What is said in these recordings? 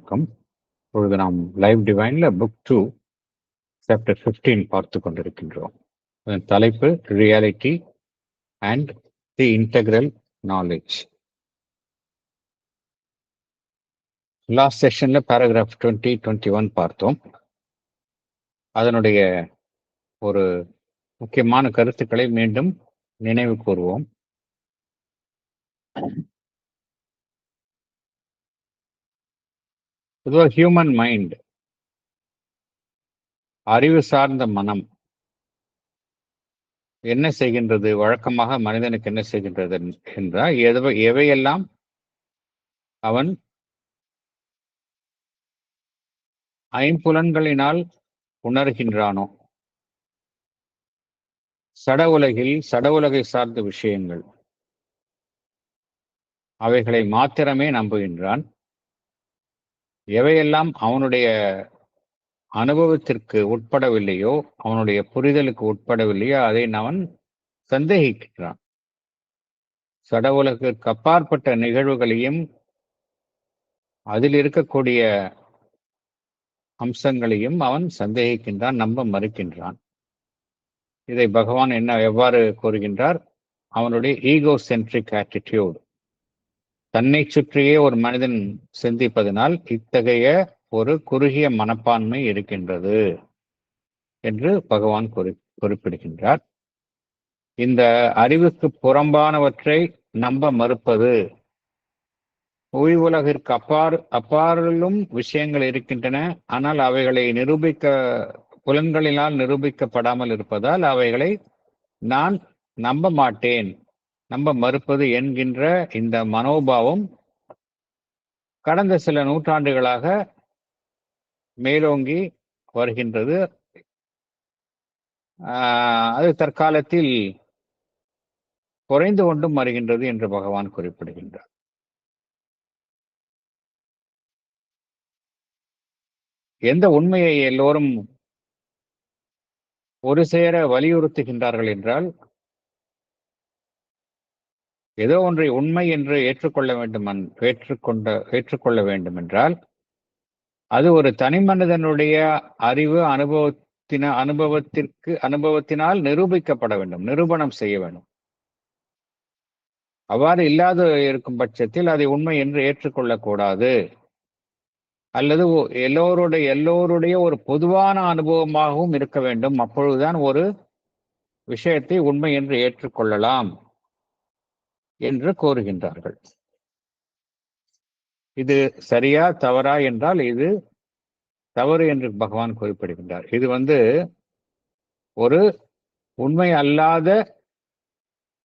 வணக்கம். இப்பொழுது நாம் லைவ் டிவைன்ல புக் 2 சாப்டர் 15 பார்த்து கொண்டிருக்கின்றோம். அதன் தலைப்பு reality and the integral knowledge. Last செஷன்ல பேராகிராஃப் 20, 21 பார்த்தோம். அதனுடைய ஒரு முக்கியமான கருத்துக்களை மீண்டும் நினைவு கூறுவோம். பொதுவாக ஹியூமன் மைண்ட், அறிவு சார்ந்த மனம் என்ன செய்கின்றது? வழக்கமாக மனிதனுக்கு என்ன செய்கின்றது என்றால், எவையெல்லாம் அவன் ஐம்புலன்களினால் உணர்கின்றானோ, சட உலகை சார்ந்த விஷயங்கள், அவைகளை மாத்திரமே நம்புகின்றான். எவையெல்லாம் அவனுடைய அனுபவத்திற்கு உட்படவில்லையோ, அவனுடைய புரிதலுக்கு உட்படவில்லையோ, அதை அவன் சந்தேகிக்கின்றான். சட உலகிற்கு அப்பாற்பட்ட நிகழ்வுகளையும் அதில் இருக்கக்கூடிய அம்சங்களையும் அவன் சந்தேகிக்கின்றான், நம்ப மறுக்கின்றான். இதை பகவான் எவ்வாறு கூறுகின்றார்? அவனுடைய ஈகோ சென்ட்ரிக் ஆட்டிடியூட், தன்னை சுற்றியே ஒரு மனிதன் சிந்திப்பதனால் இத்தகைய ஒரு குறுகிய மனப்பான்மை இருக்கின்றது என்று பகவான் குறிப்பிடுகின்றார். இந்த அறிவுக்கு புறம்பானவற்றை நம்ப மறுப்பது, உலகிற்கு அப்பாலும் விஷயங்கள் இருக்கின்றன, ஆனால் அவைகளை புலன்களினால் நிரூபிக்கப்படாமல் இருப்பதால் அவைகளை நான் நம்ப மாட்டேன், நம்ப மறுப்பது என்கின்ற இந்த மனோபாவம் கடந்த சில நூற்றாண்டுகளாக மேலோங்கி வருகின்றது. அது தற்காலத்தில் குறைந்து கொண்டும் வருகின்றது என்று பகவான் குறிப்பிடுகின்றார். எந்த உண்மையை எல்லோரும் ஒரு சேர வலியுறுத்துகின்றார்கள் என்றால், ஏதோ ஒன்றை உண்மை என்று ஏற்றுக்கொள்ள வேண்டும் என்றால், அது ஒரு தனி மனிதனுடைய அறிவு அனுபவத்தினால் நிரூபிக்கப்பட வேண்டும், நிரூபணம் செய்ய வேண்டும். அவ்வாறு இல்லாத இருக்கும் பட்சத்தில் அதை உண்மை என்று ஏற்றுக்கொள்ளக்கூடாது. அல்லது எல்லோருடைய ஒரு பொதுவான அனுபவமாகவும் இருக்க வேண்டும். அப்பொழுதுதான் ஒரு விஷயத்தை உண்மை என்று ஏற்றுக்கொள்ளலாம் என்று கோருகின்றார்கள். இது சரியா தவறா என்றால் இது தவறு என்று பகவான் குறிப்பிடுகின்றார். இது ஒரு உண்மை அல்லாத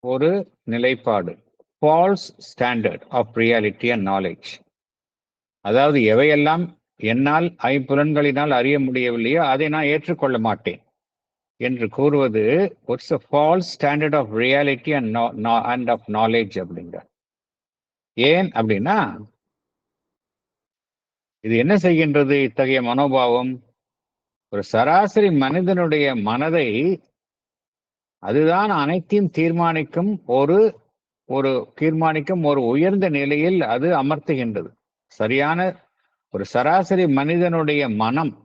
ஒரு நிலைப்பாடு, false standard of reality and knowledge. அதாவது எவையெல்லாம் என்னால் ஐம்புலன்களினால் அறிய முடியவில்லையோ அதை நான் ஏற்றுக்கொள்ள மாட்டேன் என்று கூறுவது watts a false standard of reality and of knowledge அப்படிங்கிற. ஏன் அப்படின்னா, இது என்ன செய்கின்றது? இத்தகைய மனோபாவம் ஒரு சராசரி மனிதனுடைய மனதை அதுதான் அனைத்தையும் தீர்மானிக்கும் ஒரு உயர்ந்த நிலையில் அது அமர்த்துகின்றது. சரியான ஒரு சராசரி மனிதனுடைய மனம்,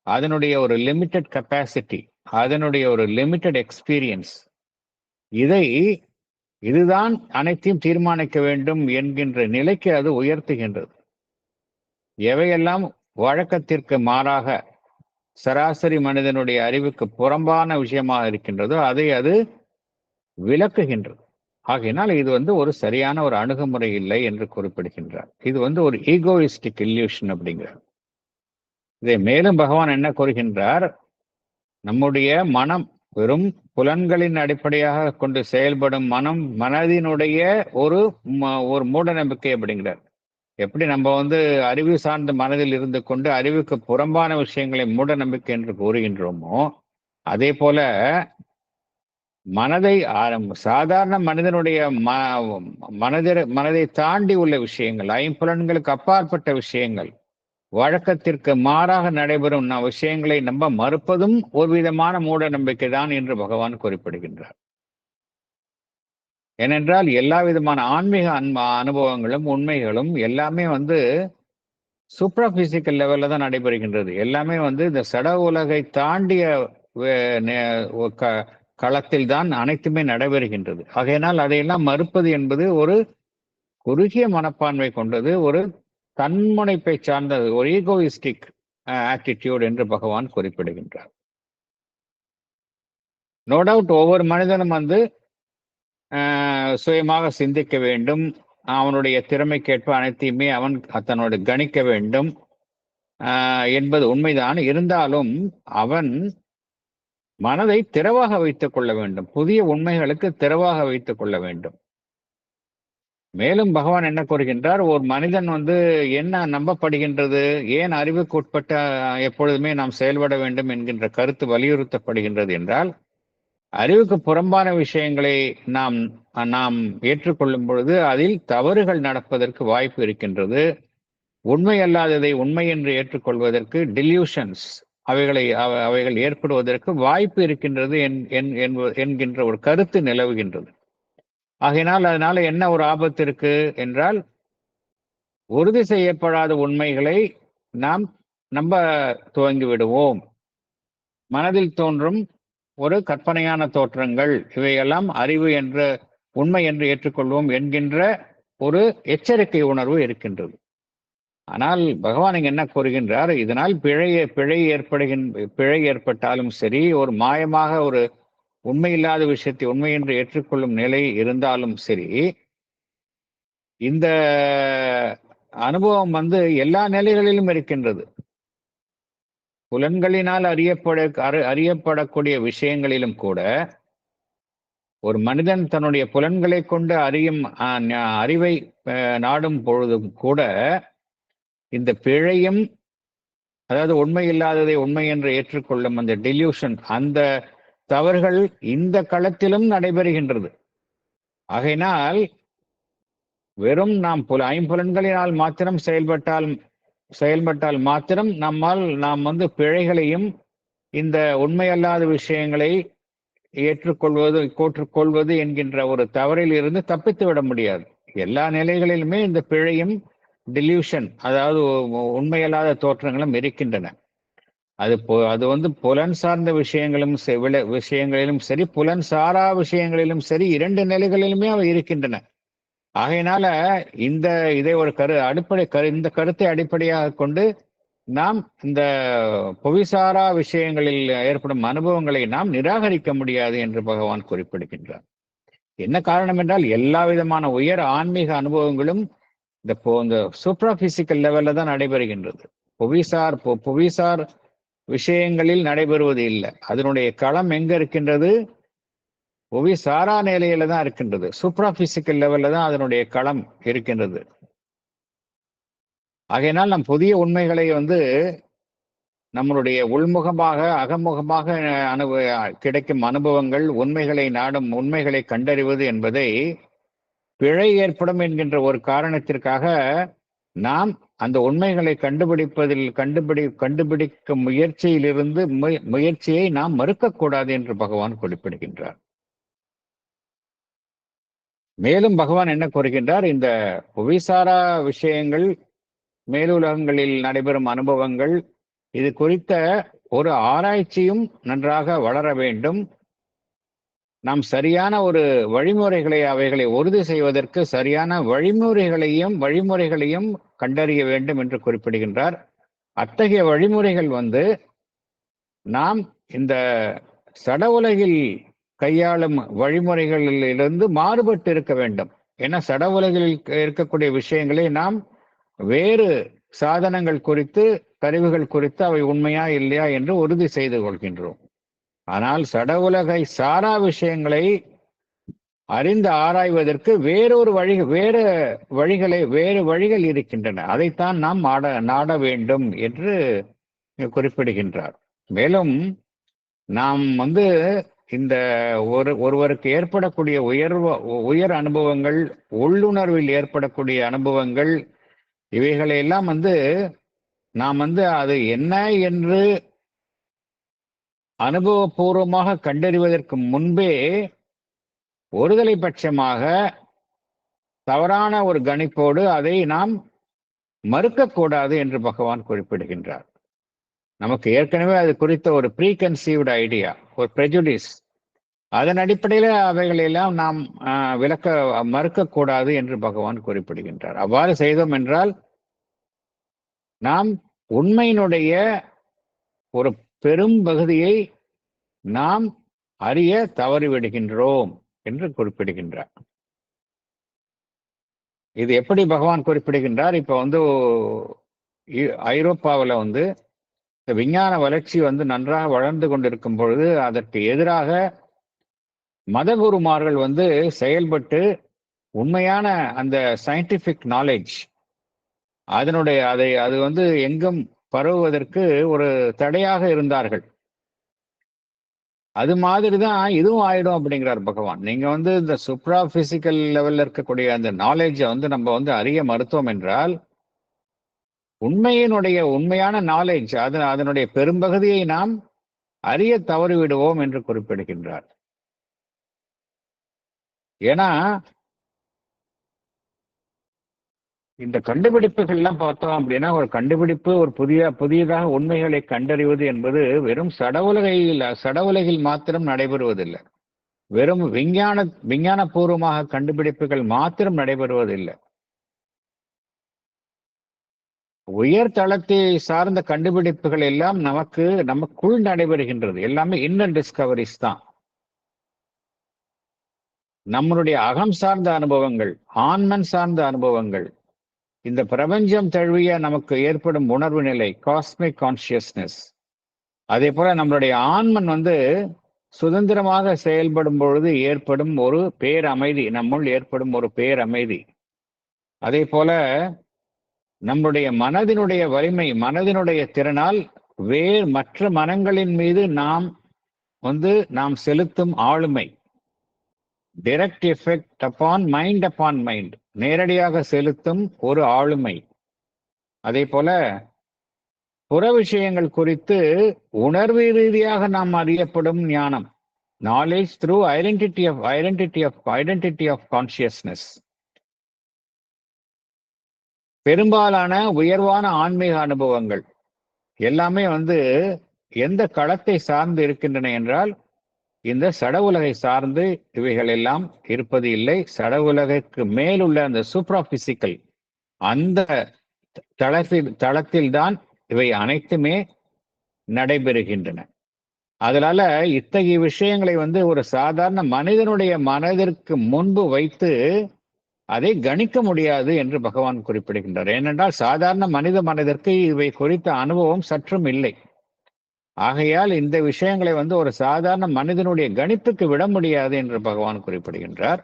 அதனுடைய ஒரு லிமிட்டெட் கெப்பாசிட்டி, அதனுடைய ஒரு லிமிட்டெட் எக்ஸ்பீரியன்ஸ், இதுதான் அனைத்தையும் தீர்மானிக்க வேண்டும் என்கின்ற நிலைக்கு அது உயர்த்துகின்றது. எவையெல்லாம் வழக்கத்திற்கு மாறாக சராசரி மனிதனுடைய அறிவுக்கு புறம்பான விஷயமாக இருக்கின்றதோ அதை அது விளக்குகின்றது. ஆகையினால் இது ஒரு சரியான ஒரு அணுகுமுறை இல்லை என்று குறிப்பிடுகின்றார். இது ஒரு ஈகோயிஸ்டிக் இல்யூஷன் அப்படிங்கிறார். இதை மேலும் பகவான் என்ன கூறுகின்றார்? நம்முடைய மனம் வெறும் புலன்களின் அடிப்படையாக கொண்டு செயல்படும் மனதினுடைய ஒரு மூட நம்பிக்கை அப்படிங்கிறார். எப்படி நம்ம அறிவு சார்ந்த மனதில் இருந்து கொண்டு அறிவுக்கு புறம்பான விஷயங்களை மூட நம்பிக்கை என்று கூறுகின்றோமோ, அதே போல மனதை சாதாரண மனிதனுடைய மனதை தாண்டி உள்ள விஷயங்கள், ஐம்புலன்களுக்கு அப்பாற்பட்ட விஷயங்கள், வழக்கத்திற்கு மாறாக நடைபெறும் விஷயங்களை நம்ப மறுப்பதும் ஒரு விதமான மூட நம்பிக்கை தான் என்று பகவான் குறிப்பிடுகின்றார். ஏனென்றால் எல்லா விதமான ஆன்மீக அனுபவங்களும் உண்மைகளும் எல்லாமே சூப்பரா பிசிக்கல் லெவல்ல தான் நடைபெறுகின்றது. எல்லாமே வந்து இந்த சட உலகை தாண்டிய வே நே ஒ க களத்தில் தான் அனைத்துமே நடைபெறுகின்றது. ஆகையினால் அதையெல்லாம் மறுப்பது என்பது ஒரு குறுகிய மனப்பான்மை கொண்டது, ஒரு தன்முனைப்பை சார்ந்தது, ஒரு ஈகோயிஸ்டிக் ஆட்டிட்யூட் என்று பகவான் குறிப்பிடுகின்றார். நோ டவுட் ஒவ்வொரு மனிதனும் வந்து சுயமாக சிந்திக்க வேண்டும். அவனுடைய திறமைக்கேற்ப அனைத்தையுமே அவன் தன்னோடு கணிக்க வேண்டும் என்பது உண்மைதான். இருந்தாலும் அவன் மனதை திறவாக வைத்துக் கொள்ள வேண்டும். புதிய உண்மைகளுக்கு திறவாக வைத்துக் கொள்ள வேண்டும். மேலும் பகவான் என்ன கூறுகின்றார், ஒரு மனிதன் வந்து என்ன நம்பப்படுகின்றது, ஏன் அறிவுக்கு உட்பட்ட எப்பொழுதுமே நாம் செயல்பட வேண்டும் என்கின்ற கருத்து வலியுறுத்தப்படுகின்றது என்றால், அறிவுக்கு புறம்பான விஷயங்களை நாம் நாம் ஏற்றுக்கொள்ளும் பொழுது அதில் தவறுகள் நடப்பதற்கு வாய்ப்பு இருக்கின்றது. உண்மை அல்லாததை உண்மை என்று ஏற்றுக்கொள்வதற்கு டில்யூஷன்ஸ் அவைகள் ஏற்படுவதற்கு வாய்ப்பு இருக்கின்றது என்கின்ற ஒரு கருத்து நிலவுகின்றது. ஆகையினால் அதனால என்ன ஒரு ஆபத்து இருக்கு என்றால், உறுதி செய்யப்படாத உண்மைகளை நாம் நம்ப துவங்கி விடுவோம். மனதில் தோன்றும் ஒரு கற்பனையான தோற்றங்கள் இவையெல்லாம் அறிவு என்ற உண்மை என்று ஏற்றுக்கொள்வோம் என்கின்ற ஒரு எச்சரிக்கை உணர்வு இருக்கின்றது. ஆனால் பகவான் இங்க என்ன கூறுகின்றார், இதனால் பிழை ஏற்பட்டாலும் சரி, ஒரு மாயமாக ஒரு உண்மை இல்லாத விஷயத்தை உண்மை என்று ஏற்றுக்கொள்ளும் நிலை இருந்தாலும் சரி, இந்த அனுபவம் வந்து எல்லா நிலைகளிலும் இருக்கின்றது. புலன்களினால் அறியப்படக்கூடிய விஷயங்களிலும் கூட ஒரு மனிதன் தன்னுடைய புலன்களை கொண்டு அறியும் அறிவை நாடும் பொழுதும் கூட இந்த பிழையும், அதாவது உண்மை இல்லாததை உண்மை என்று ஏற்றுக்கொள்ளும் அந்த டெல்யூஷன், அந்த தவறுகள் இந்த களத்திலும் நடைபெறுகின்றது. ஆகையினால் வெறும் நாம் ஐம்புலன்களினால் மாத்திரம் செயல்பட்டால் மாத்திரம் நாம் வந்து பிழைகளையும் இந்த உண்மையல்லாத விஷயங்களை ஏற்றுக்கொள்வது என்கின்ற ஒரு தவறில் இருந்து தப்பித்து விட முடியாது. எல்லா நிலைகளிலுமே இந்த பிழையும் டில்யூஷன், அதாவது உண்மையல்லாத தோற்றங்களும் இருக்கின்றன. அது வந்து புலன் சார்ந்த விஷயங்களிலும் சரி, புலன் சாரா விஷயங்களிலும் சரி, இரண்டு நிலைகளிலுமே அவை இருக்கின்றன. ஆகையினால இதை ஒரு இந்த கருத்தை அடிப்படையாக கொண்டு நாம் இந்த புவிசாரா விஷயங்களில் ஏற்படும் அனுபவங்களை நாம் நிராகரிக்க முடியாது என்று பகவான் குறிப்பிடுகின்றார். என்ன காரணம் என்றால், எல்லா விதமான உயர் ஆன்மீக அனுபவங்களும் இந்த சூப்பரா பிசிக்கல் லெவல்ல தான் நடைபெறுகின்றது. புவிசார் விஷயங்களில் நடைபெறுவது இல்லை. அதனுடைய களம் எங்க இருக்கின்றது? புவிசாரா நிலையில தான் இருக்கின்றது. சூப்பரா பிசிக்கல் லெவல்ல தான் அதனுடைய களம் இருக்கின்றது. ஆகையினால் நம் புதிய உண்மைகளை வந்து நம்மளுடைய உள்முகமாக அகமுகமாக கிடைக்கும் அனுபவங்கள், உண்மைகளை கண்டறிவது என்பதை பிழை ஏற்படும் என்கின்ற ஒரு காரணத்திற்காக நாம் அந்த உண்மைகளை கண்டுபிடிக்கும் முயற்சியை நாம் மறுக்கக்கூடாது என்று பகவான் குறிப்பிடுகின்றார். மேலும் பகவான் என்ன கூறுகின்றார், இந்த புவிசாரா விஷயங்கள், மேலுலகங்களில் நடைபெறும் அனுபவங்கள், இது குறித்த ஒரு ஆராய்ச்சியும் நன்றாக வளர வேண்டும். நாம் சரியான ஒரு அவைகளை உறுதி செய்வதற்கு சரியான வழிமுறைகளையும் கண்டறிய வேண்டும் என்று குறிப்பிடுகின்றார். அத்தகைய வழிமுறைகள் வந்து நாம் இந்த சட உலகில் கையாளும் வழிமுறைகளிலிருந்து மாறுபட்டு இருக்க வேண்டும். ஏன்னா சட உலகில் இருக்கக்கூடிய விஷயங்களை நாம் வேறு சாதனங்கள் குறித்து, கருவிகள் குறித்து அவை உண்மையா இல்லையா என்று உறுதி செய்து கொள்கின்றோம். ஆனால் சட உலகை சாரா விஷயங்களை அறிந்து ஆராய்வதற்கு வேறு வழிகள் இருக்கின்றன. அதைத்தான் நாம் நாட வேண்டும் என்று குறிப்பிடுகின்றார். மேலும் நாம் வந்து இந்த ஒருவருக்கு ஏற்படக்கூடிய உயர் அனுபவங்கள், உள்ளுணர்வில் ஏற்படக்கூடிய அனுபவங்கள், இவைகளையெல்லாம் வந்து நாம் வந்து அது என்ன என்று அனுபவபூர்வமாக கண்டறிவதற்கு முன்பே ஒருதலை பட்சமாக தவறான ஒரு கணிப்போடு அதை நாம் மறுக்கக்கூடாது என்று பகவான் குறிப்பிடுகின்றார். நமக்கு ஏற்கனவே அது குறித்த ஒரு ப்ரீகன்சீவ்டு ஐடியா, ஒரு ப்ரெஜுடிஸ், அதன் அடிப்படையில் அவைகளெல்லாம் நாம் மறுக்கக்கூடாது என்று பகவான் குறிப்பிடுகின்றார். அவ்வாறு செய்தோம் என்றால் நாம் உண்மையினுடைய ஒரு பெரும் பகுதியை நாம் அறிய தவறிவிடுகின்றோம் என்று குறிப்பிடுகின்றார். இது எப்படி பகவான் குறிப்பிடுகின்றார்? இப்ப ஐரோப்பாவில் இந்த விஞ்ஞான வளர்ச்சி நன்றாக வளர்ந்து கொண்டிருக்கும் பொழுது அதற்கு எதிராக மதகுருமார்கள் செயல்பட்டு உண்மையான அந்த சயின்டிபிக் நாலேஜ் அது எங்கும் பரவுவதற்கு ஒரு தடையாக இருந்தார்கள். அது மாதிரி தான் இதுவும் ஆயிடும் அப்படிங்கிறார் பகவான். நீங்க இந்த சுப்ரா பிசிக்கல் லெவல்ல இருக்கக்கூடிய அந்த நாலேஜை நம்ம அறிய மறுத்தோம் என்றால் உண்மையான நாலேஜ் அதனுடைய பெரும்பகுதியை நாம் அறிய தவறிவிடுவோம் என்று குறிப்பிடுகின்றார். ஏன்னா இந்த கண்டுபிடிப்புகள் எல்லாம் பார்த்தோம் அப்படின்னா, ஒரு கண்டுபிடிப்பு ஒரு புதியதாக உண்மைகளை கண்டறிவது என்பது வெறும் சடவுலகில் மாத்திரம் நடைபெறுவதில்லை. வெறும் விஞ்ஞானபூர்வமாக கண்டுபிடிப்புகள் மாத்திரம் நடைபெறுவதில்லை. உயர் தளத்தை சார்ந்த கண்டுபிடிப்புகள் எல்லாம் நமக்குள் நடைபெறுகின்றது. எல்லாமே இன்னர் டிஸ்கவரிஸ் தான். நம்மளுடைய அகம் சார்ந்த அனுபவங்கள், ஆன்மன் சார்ந்த அனுபவங்கள், இந்த பிரபஞ்சம் தழுவிய நமக்கு ஏற்படும் உணர்வு நிலை, காஸ்மிக் கான்சியஸ்னஸ், அதே போல நம்மளுடைய ஆன்மன் சுதந்திரமாக செயல்படும் பொழுது ஏற்படும் ஒரு பேரமைதி, நம்முள் ஏற்படும் ஒரு பேரமைதி. அதே போல நம்முடைய மனதினுடைய வலிமை, மனதினுடைய திறனால் மற்ற மனங்களின் மீது நாம் செலுத்தும் ஆளுமை, டைரக்ட் எஃபெக்ட் அப்பான் மைண்ட், நேரடியாக செலுத்தும் ஒரு ஆளுமை. அதே போல புற விஷயங்கள் குறித்து உணர்வு ரீதியாக நாம் அறியப்படும் ஞானம், knowledge through identity of consciousness. பெரும்பாலான உயர்வான ஆன்மீக அனுபவங்கள் எல்லாமே எந்த களத்தை சார்ந்து இருக்கின்றன என்றால் இந்த சட உலகை சார்ந்து இவைகள் எல்லாம் இருப்பது இல்லை. சட உலகிற்கு மேலுள்ள அந்த சூப்ரா பிசிக்கல் அந்த தளத்தில் தான் இவை அனைத்துமே நடைபெறுகின்றன. அதனால இத்தகைய விஷயங்களை ஒரு சாதாரண மனிதனுடைய மனதிற்கு முன்பு வைத்து அதை கணிக்க முடியாது என்று பகவான் குறிப்பிடுகின்றார். ஏனென்றால் சாதாரண மனித மனதிற்கு இவை குறித்த அனுபவம் சற்றும் இல்லை. ஆகையால் இந்த விஷயங்களை ஒரு சாதாரண மனிதனுடைய கணிப்புக்கு விட முடியாது என்று பகவான் குறிப்பிடுகின்றார்.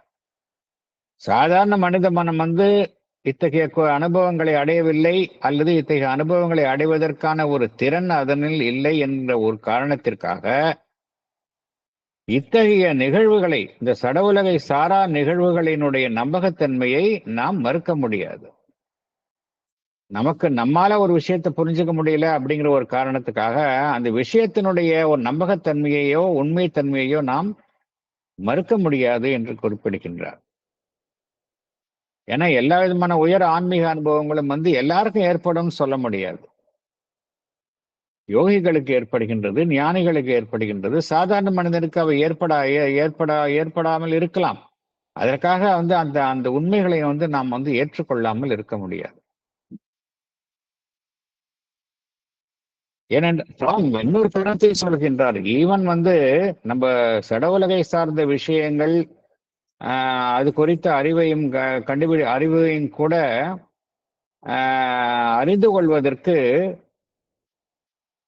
சாதாரண மனித மனம் இத்தகைய அனுபவங்களை அடையவில்லை அல்லது இத்தகைய அனுபவங்களை அடைவதற்கான ஒரு திறன் அதனில் இல்லை என்ற ஒரு காரணத்திற்காக இத்தகைய நிகழ்வுகளை, இந்த சட உலகை சாரா நிகழ்வுகளினுடைய நம்பகத்தன்மையை நாம் மறுக்க முடியாது. நம்மால ஒரு விஷயத்தை புரிஞ்சுக்க முடியல அப்படிங்கிற ஒரு காரணத்துக்காக அந்த விஷயத்தினுடைய ஒரு நம்பகத்தன்மையையோ உண்மைத்தன்மையையோ நாம் மறுக்க முடியாது என்று குறிப்பிடுகின்றார். ஏன்னா எல்லா விதமான உயர் ஆன்மீக அனுபவங்களும் எல்லாருக்கும் ஏற்படும் சொல்ல முடியாது. யோகிகளுக்கு ஏற்படுகின்றது, ஞானிகளுக்கு ஏற்படுகின்றது. சாதாரண மனிதனுக்கு அவை ஏற்படாமல் இருக்கலாம். அதற்காக அந்த உண்மைகளை நாம் ஏற்றுக்கொள்ளாமல் இருக்க முடியாது. ஏனென்றால் இன்னொரு கருத்தை சொல்கின்றார். ஈவன் நம்ம சட உலகை சார்ந்த விஷயங்கள் அது குறித்த அறிவையும் அறிவையும் கூட அறிந்து கொள்வதற்கு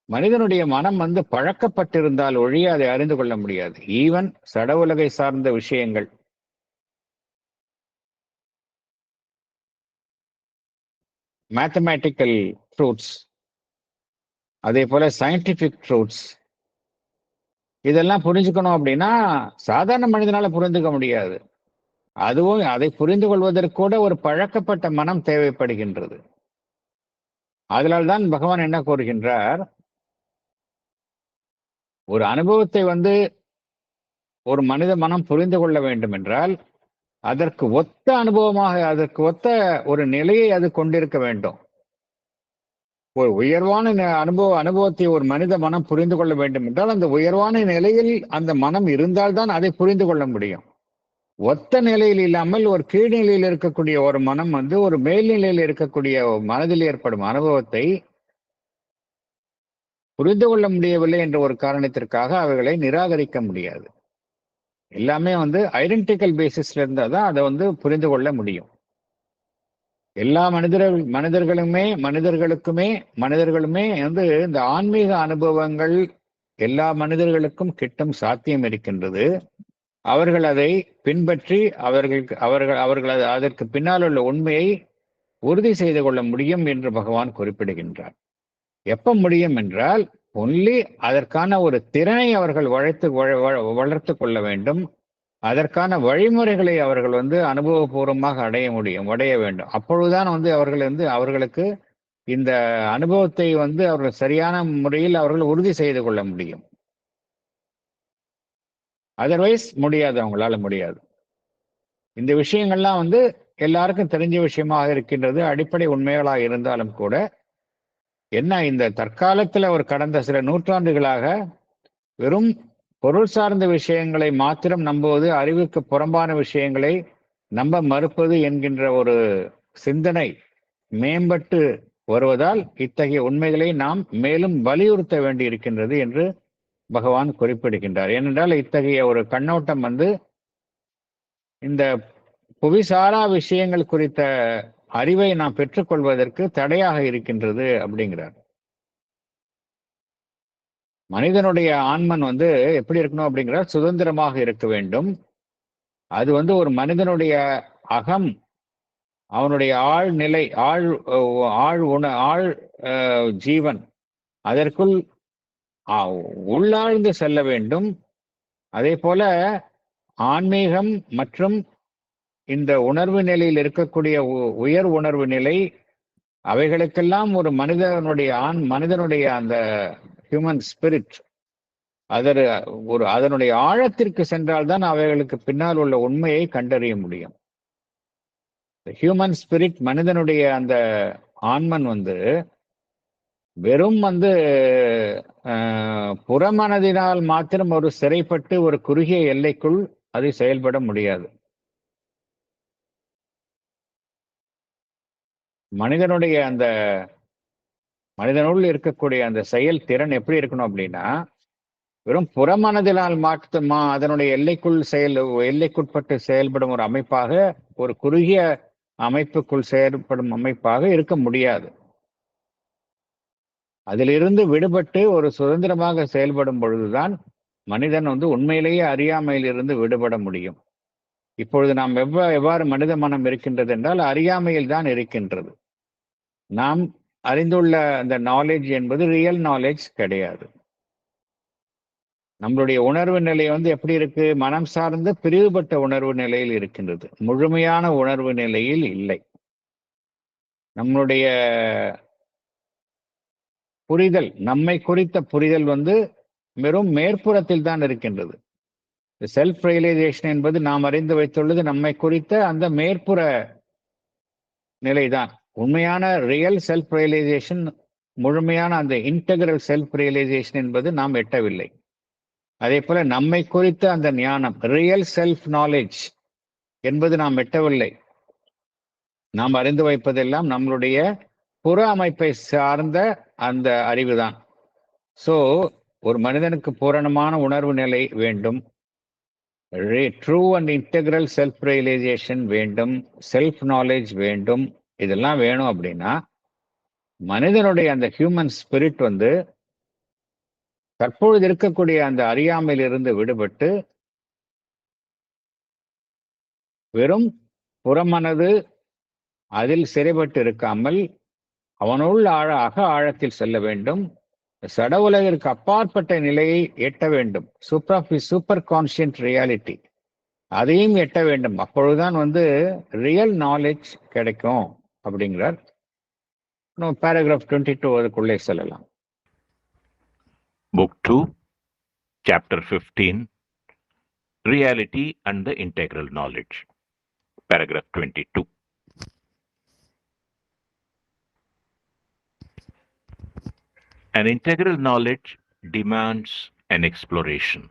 மனிதனுடைய மனம் பழக்கப்பட்டிருந்தால் ஒழிய அதை அறிந்து கொள்ள முடியாது. ஈவன் சட உலகை சார்ந்த விஷயங்கள், மேத்தமேட்டிக்கல் ட்ரூத்ஸ், அதே போல சயின்டிபிக் ட்ரூத்ஸ், இதெல்லாம் புரிஞ்சுக்கணும் அப்படின்னா சாதாரண மனிதனால புரிந்துக்க முடியாது. அதுவும் அதை புரிந்து கொள்வதற்கு கூட ஒரு பழக்கப்பட்ட மனம் தேவைப்படுகின்றது. அதனால்தான் பகவான் என்ன கூறுகின்றார், ஒரு அனுபவத்தை ஒரு மனித மனம் புரிந்து கொள்ள வேண்டும் என்றால் அதற்கு ஒத்த அனுபவமாக, அதற்கு ஒத்த ஒரு நிலையை அது கொண்டிருக்க வேண்டும். ஒரு உயர்வான அனுபவத்தை ஒரு மனித மனம் புரிந்து கொள்ள வேண்டும் என்றால் அந்த உயர்வான நிலையில் அந்த மனம் இருந்தால்தான் அதை புரிந்து கொள்ள முடியும். ஒத்த நிலையில் இல்லாமல் ஒரு கீழ்நிலையில் இருக்கக்கூடிய ஒரு மனம் ஒரு மேல்நிலையில் இருக்கக்கூடிய மனதில் ஏற்படும் அனுபவத்தை புரிந்து கொள்ள முடியவில்லை என்ற ஒரு காரணத்திற்காக அவைகளை நிராகரிக்க முடியாது. எல்லாமே ஐடென்டிக்கல் பேசிஸ்ல இருந்தா தான் அதை புரிந்து கொள்ள முடியும். எல்லா மனிதர்களுமே இந்த ஆன்மீக அனுபவங்கள் எல்லா மனிதர்களுக்கும் கிட்டும் சாத்தியம் இருக்கின்றது. அவர்கள் அதை பின்பற்றி அவர்கள் அதற்கு பின்னால் உள்ள உண்மையை உறுதி செய்து கொள்ள முடியும் என்று பகவான் குறிப்பிடுகின்றார். எப்ப முடியும் என்றால் ஒன்லி அதற்கான ஒரு திறனை அவர்கள் வளர்த்து கொள்ள வேண்டும். அதற்கான வழிமுறைகளை அவர்கள் அனுபவபூர்வமாக அடைய வேண்டும். அப்பொழுதுதான் அவர்களுக்கு இந்த அனுபவத்தை அவர்கள் சரியான முறையில் அவர்கள் உறுதி செய்து கொள்ள முடியும். அதர்வைஸ் முடியாது, அவங்களால முடியாது. இந்த விஷயங்கள்லாம் எல்லாருக்கும் தெரிஞ்ச விஷயமாக இருக்கின்றது. அடிப்படை உண்மைகளாக இருந்தாலும் கூட என்ன இந்த தற்காலத்துல ஒரு கடந்த சில நூற்றாண்டுகளாக வெறும் பொருள் சார்ந்த விஷயங்களை மாத்திரம் நம்புவது, அறிவுக்கு புறம்பான விஷயங்களை நம்ப மறுப்பது என்கின்ற ஒரு சிந்தனை மேம்பட்டு வருவதால் இத்தகைய உண்மைகளை நாம் மேலும் வலியுறுத்த வேண்டி இருக்கின்றது என்று பகவான் குறிப்பிடுகின்றார். ஏனென்றால் இத்தகைய ஒரு கண்ணோட்டம் இந்த புவிசாரா விஷயங்கள் குறித்த அறிவை நாம் பெற்றுக்கொள்வதற்கு தடையாக இருக்கின்றது அப்படிங்கிறார். மனிதனுடைய ஆன்மன் எப்படி இருக்கணும் அப்படிங்கிறார்? சுதந்திரமாக இருக்க வேண்டும். அது ஒரு மனிதனுடைய அகம், அவனுடைய ஆழ்நிலை, ஆழ் ஜீவன் அதற்குள் உள்ளாழ்ந்து செல்ல வேண்டும். அதே போல ஆன்மீகம் மற்றும் இந்த உணர்வு நிலையில் இருக்கக்கூடிய உயர் உணர்வு நிலை, அவைகளுக்கெல்லாம் ஒரு மனிதனுடைய அந்த ஹியூமன் ஸ்பிரிட் அதனுடைய ஆழத்திற்கு சென்றால்தான் அவைகளுக்கு பின்னால் உள்ள உண்மையை கண்டறிய முடியும். ஹியூமன் ஸ்பிரிட், மனிதனுடைய அந்த ஆன்மன் வெறும் புறமனதினால் மாத்திரம் ஒரு சிறைப்பட்டு ஒரு குறுகிய எல்லைக்குள் அது செயல்பட முடியாது. மனிதனுள் இருக்கக்கூடிய அந்த செயல் திறன் எப்படி இருக்கணும் அப்படின்னா, வெறும் புறமனதினால் அதனுடைய எல்லைக்குட்பட்டு செயல்படும் ஒரு அமைப்பாக, ஒரு குறுகிய அமைப்புக்குள் செயல்படும் அமைப்பாக இருக்க முடியாது. அதிலிருந்து விடுபட்டு ஒரு சுதந்திரமாக செயல்படும் பொழுதுதான் மனிதன் உண்மையிலேயே அறியாமையிலிருந்து விடுபட முடியும். இப்பொழுது நாம் எவ்வாறு மனித மனம் இருக்கின்றது என்றால் அறியாமையில் தான் இருக்கின்றது. நாம் அறிந்துள்ள அந்த நாலேஜ் என்பது ரியல் நாலேஜ் கிடையாது. நம்மளுடைய உணர்வு நிலை எப்படி இருக்கு? மனம் சார்ந்த பிரிவுபட்ட உணர்வு நிலையில் இருக்கின்றது. முழுமையான உணர்வு நிலையில் இல்லை. நம்மளுடைய புரிதல், நம்மை குறித்த புரிதல் வெறும் மேற்புறத்தில் தான் இருக்கின்றது. செல்ஃப் ரியலைசேஷன் என்பது நாம் அறிந்து வைத்துள்ளது நம்மை குறித்த அந்த மேற்புற நிலைதான். உண்மையான ரியல் செல்ஃப் ரியலைசேஷன், முழுமையான அந்த இன்டெகிரல் செல்ஃப் ரியலைசேஷன் என்பது நாம் எட்டவில்லை. அதே போல நம்மை குறித்த அந்த ஞானம், ரியல் செல்ஃப் நாலேஜ் என்பது நாம் எட்டவில்லை. நாம் அறிந்து வைப்பதெல்லாம் நம்மளுடைய புற அமைப்பை சார்ந்த அந்த அறிவுதான். சோ ஒரு மனிதனுக்கு பூரணமான உணர்வு நிலை வேண்டும், true and integral self realisation வேண்டும், செல்ஃப் நாலேஜ் வேண்டும். இதெல்லாம் வேணும் அப்படின்னா மனிதனுடைய அந்த ஹியூமன் ஸ்பிரிட் தற்பொழுது இருக்கக்கூடிய அந்த அறியாமையிலிருந்து விடுபட்டு வெறும் புறமனது அதில் சிறைப்பட்டு இருக்காமல் அவனுள் ஆழத்தில் செல்ல வேண்டும். சட உலகிற்கு அப்பாற்பட்ட நிலையை எட்ட வேண்டும். சூப்பர் கான்சியன்ட் ரியாலிட்டி அதையும் எட்ட வேண்டும். அப்பொழுதுதான் ரியல் நாலேஜ் கிடைக்கும் அப்படிங்கிறார். paragraph 22 அதுக்குள்ளே செல்லலாம். Book 2, Chapter 15, Reality and the Integral Knowledge, Paragraph 22. An integral knowledge demands an exploration,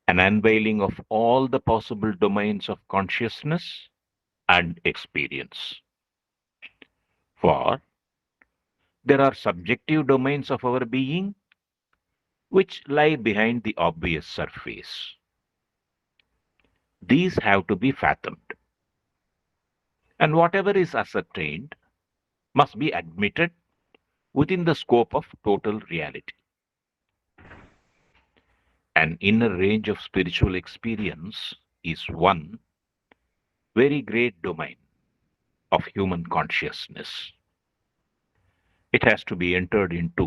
an unveiling of all the possible domains of consciousness and experience. For there are subjective domains of our being which lie behind the obvious surface. These have to be fathomed, and whatever is ascertained must be admitted within the scope of total reality. An inner range of spiritual experience is one very great domain of human consciousness. It has to be entered into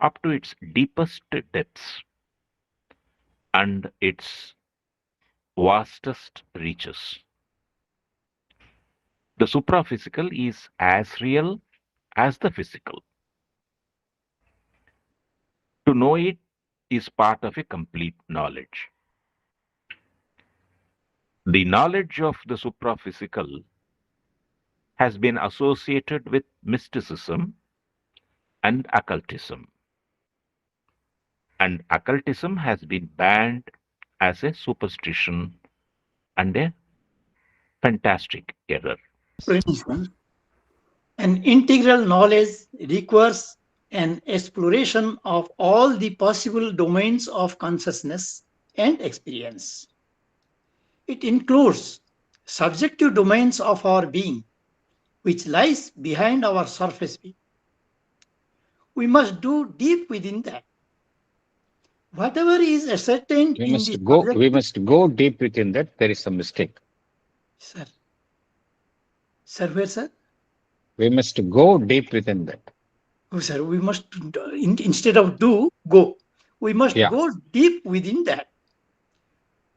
up to its deepest depths and its vastest reaches. The supraphysical is as real as the physical. To know it is part of a complete knowledge. The knowledge of the supraphysical has been associated with mysticism and occultism. And occultism has been banned as a superstition and a fantastic error. An integral knowledge requires an exploration of all the possible domains of consciousness and experience. It includes subjective domains of our being, which lies behind our surface being. We must do deep within that. Whatever is ascertained We in must the go. subject- We must go deep within that. There is a mistake. Sir. Sir, where, sir? We must go deep within that. Oh, sir, we must, instead of do, go. We must Yeah. go deep within that.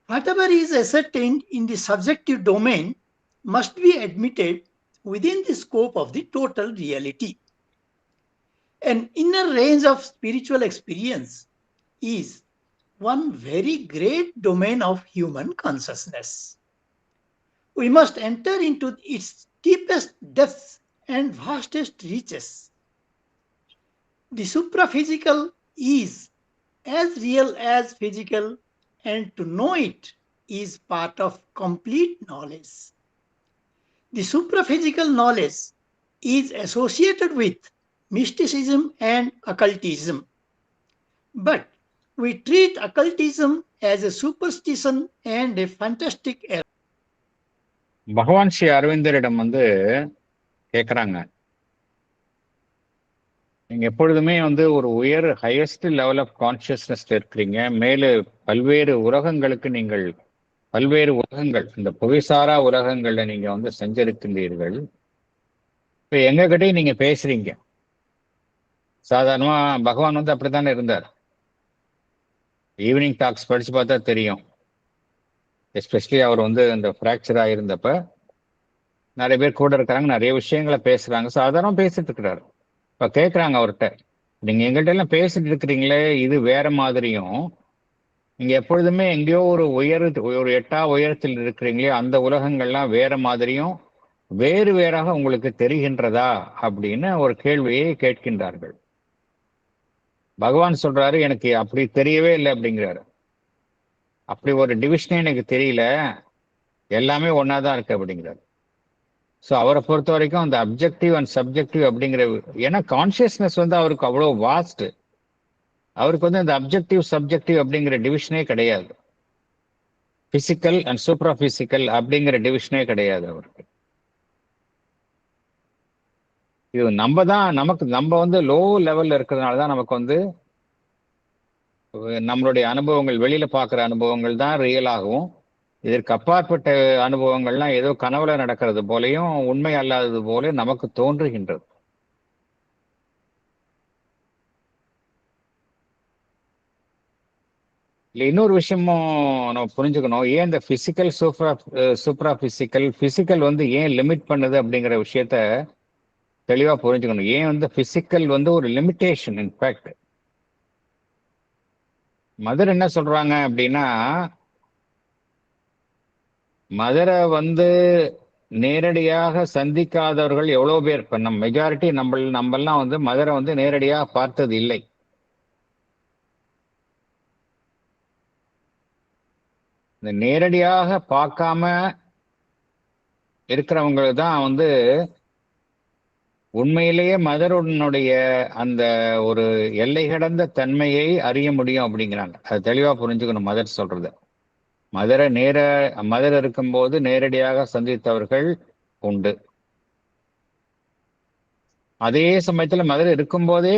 Whatever is ascertained in the subjective domain must be admitted within the scope of the total reality. An inner range of spiritual experience is one very great domain of human consciousness. We must enter into its deepest depths and vastest reaches. The supraphysical is as real as physical, and to know it is part of complete knowledge. The supraphysical knowledge is associated with mysticism and occultism. But we treat occultism as a superstition and a fantastic error. பகவான் ஸ்ரீ அரவிந்தரிடம் கேட்குறாங்க, நீங்க எப்பொழுதுமே ஒரு உயர் highest level of கான்சியஸ்னஸ்ல இருக்கிறீங்க. மேலே பல்வேறு உலகங்களுக்கு நீங்கள் பல்வேறு உலகங்கள், இந்த புவிசாரா உலகங்கள்ல நீங்க செஞ்சிருக்கின்றீர்கள். இப்ப எங்ககிட்டயும் நீங்க பேசுறீங்க. சாதாரணமா பகவான் அப்படித்தானே இருந்தார். ஈவினிங் டாக்ஸ் படிச்சு பார்த்தா தெரியும். எஸ்பெஷலி அவர் இந்த ஃப்ராக்சர் ஆகியிருந்தப்ப நிறைய பேர் கூட இருக்கிறாங்க, நிறைய விஷயங்களை பேசுறாங்க. சாதாரண பேசிட்டு இருக்கிறாரு. இப்ப கேட்குறாங்க அவர்கிட்ட, நீங்க எங்கள்கிட்ட எல்லாம் பேசிட்டு இருக்கிறீங்களே, இது வேற மாதிரியும், நீங்க எப்பொழுதுமே எங்கேயோ ஒரு எட்டா உயரத்தில் இருக்கிறீங்களே, அந்த உலகங்கள்லாம் வேற மாதிரியும் வேறு வேறாக உங்களுக்கு தெரிகின்றதா அப்படின்னு ஒரு கேள்வியை கேட்கின்றார்கள். பகவான் சொல்றாரு, எனக்கு அப்படி தெரியவே இல்லை அப்படிங்கிறாரு. அப்படி ஒரு டிவிஷனே எனக்கு தெரியல, எல்லாமே ஒன்னாதான் இருக்கு அப்படிங்கிறாரு. ஸோ அவரை பொறுத்த வரைக்கும் அந்த அப்ஜெக்டிவ் அண்ட் சப்ஜெக்டிவ் அப்படிங்கிற, ஏன்னா கான்சியஸ்னஸ் அவருக்கு அவ்வளோ வாஸ்ட். அவருக்கு அந்த அப்ஜெக்டிவ் சப்ஜெக்டிவ் அப்படிங்கிற டிவிஷனே கிடையாது. பிசிக்கல் அண்ட் சூப்பரா பிசிக்கல் அப்படிங்கிற டிவிஷனே கிடையாது அவருக்கு. இது நம்ம லோ லெவல்ல இருக்கிறதுனால தான் நமக்கு நம்மளுடைய அனுபவங்கள், வெளியில பார்க்குற அனுபவங்கள் தான் ரியலாகவும், இதற்கு அப்பாற்பட்ட அனுபவங்கள்லாம் ஏதோ கனவுல நடக்கிறது போலையும் உண்மை அல்லாதது போல நமக்கு தோன்றுகின்றது. இல்லை, இன்னொரு விஷயமும் நம்ம புரிஞ்சுக்கணும். ஏன் இந்த பிசிக்கல் சூப்பரா பிசிக்கல் ஏன் லிமிட் பண்ணுது அப்படிங்கிற விஷயத்த தெளிவா புரிஞ்சுக்கணும். ஏன் பிசிக்கல் ஒரு லிமிட்டேஷன். இன்ஃபேக்ட் மதர் என்ன சொல்றாங்க அப்படின்னா, மதரை நேரடியாக சந்திக்காதவர்கள் எவ்வளவு பேர்? இப்ப நம்ம மெஜாரிட்டி நம்மெல்லாம் வந்து மதரை வந்து நேரடியாக பார்த்தது இல்லை. இந்த நேரடியாக பார்க்காம இருக்கிறவங்களுக்கு தான் வந்து உண்மையிலேயே மதருடைய அந்த ஒரு எல்லை கடந்த தன்மையை அறிய முடியும் அப்படிங்கிறாங்க. அது தெளிவா புரிஞ்சுக்கணும் மதர் சொல்றது. மதர் இருக்கும்போது நேரடியாக சந்தித்தவர்கள் உண்டு. அதே சமயத்துல மதர் இருக்கும்போதே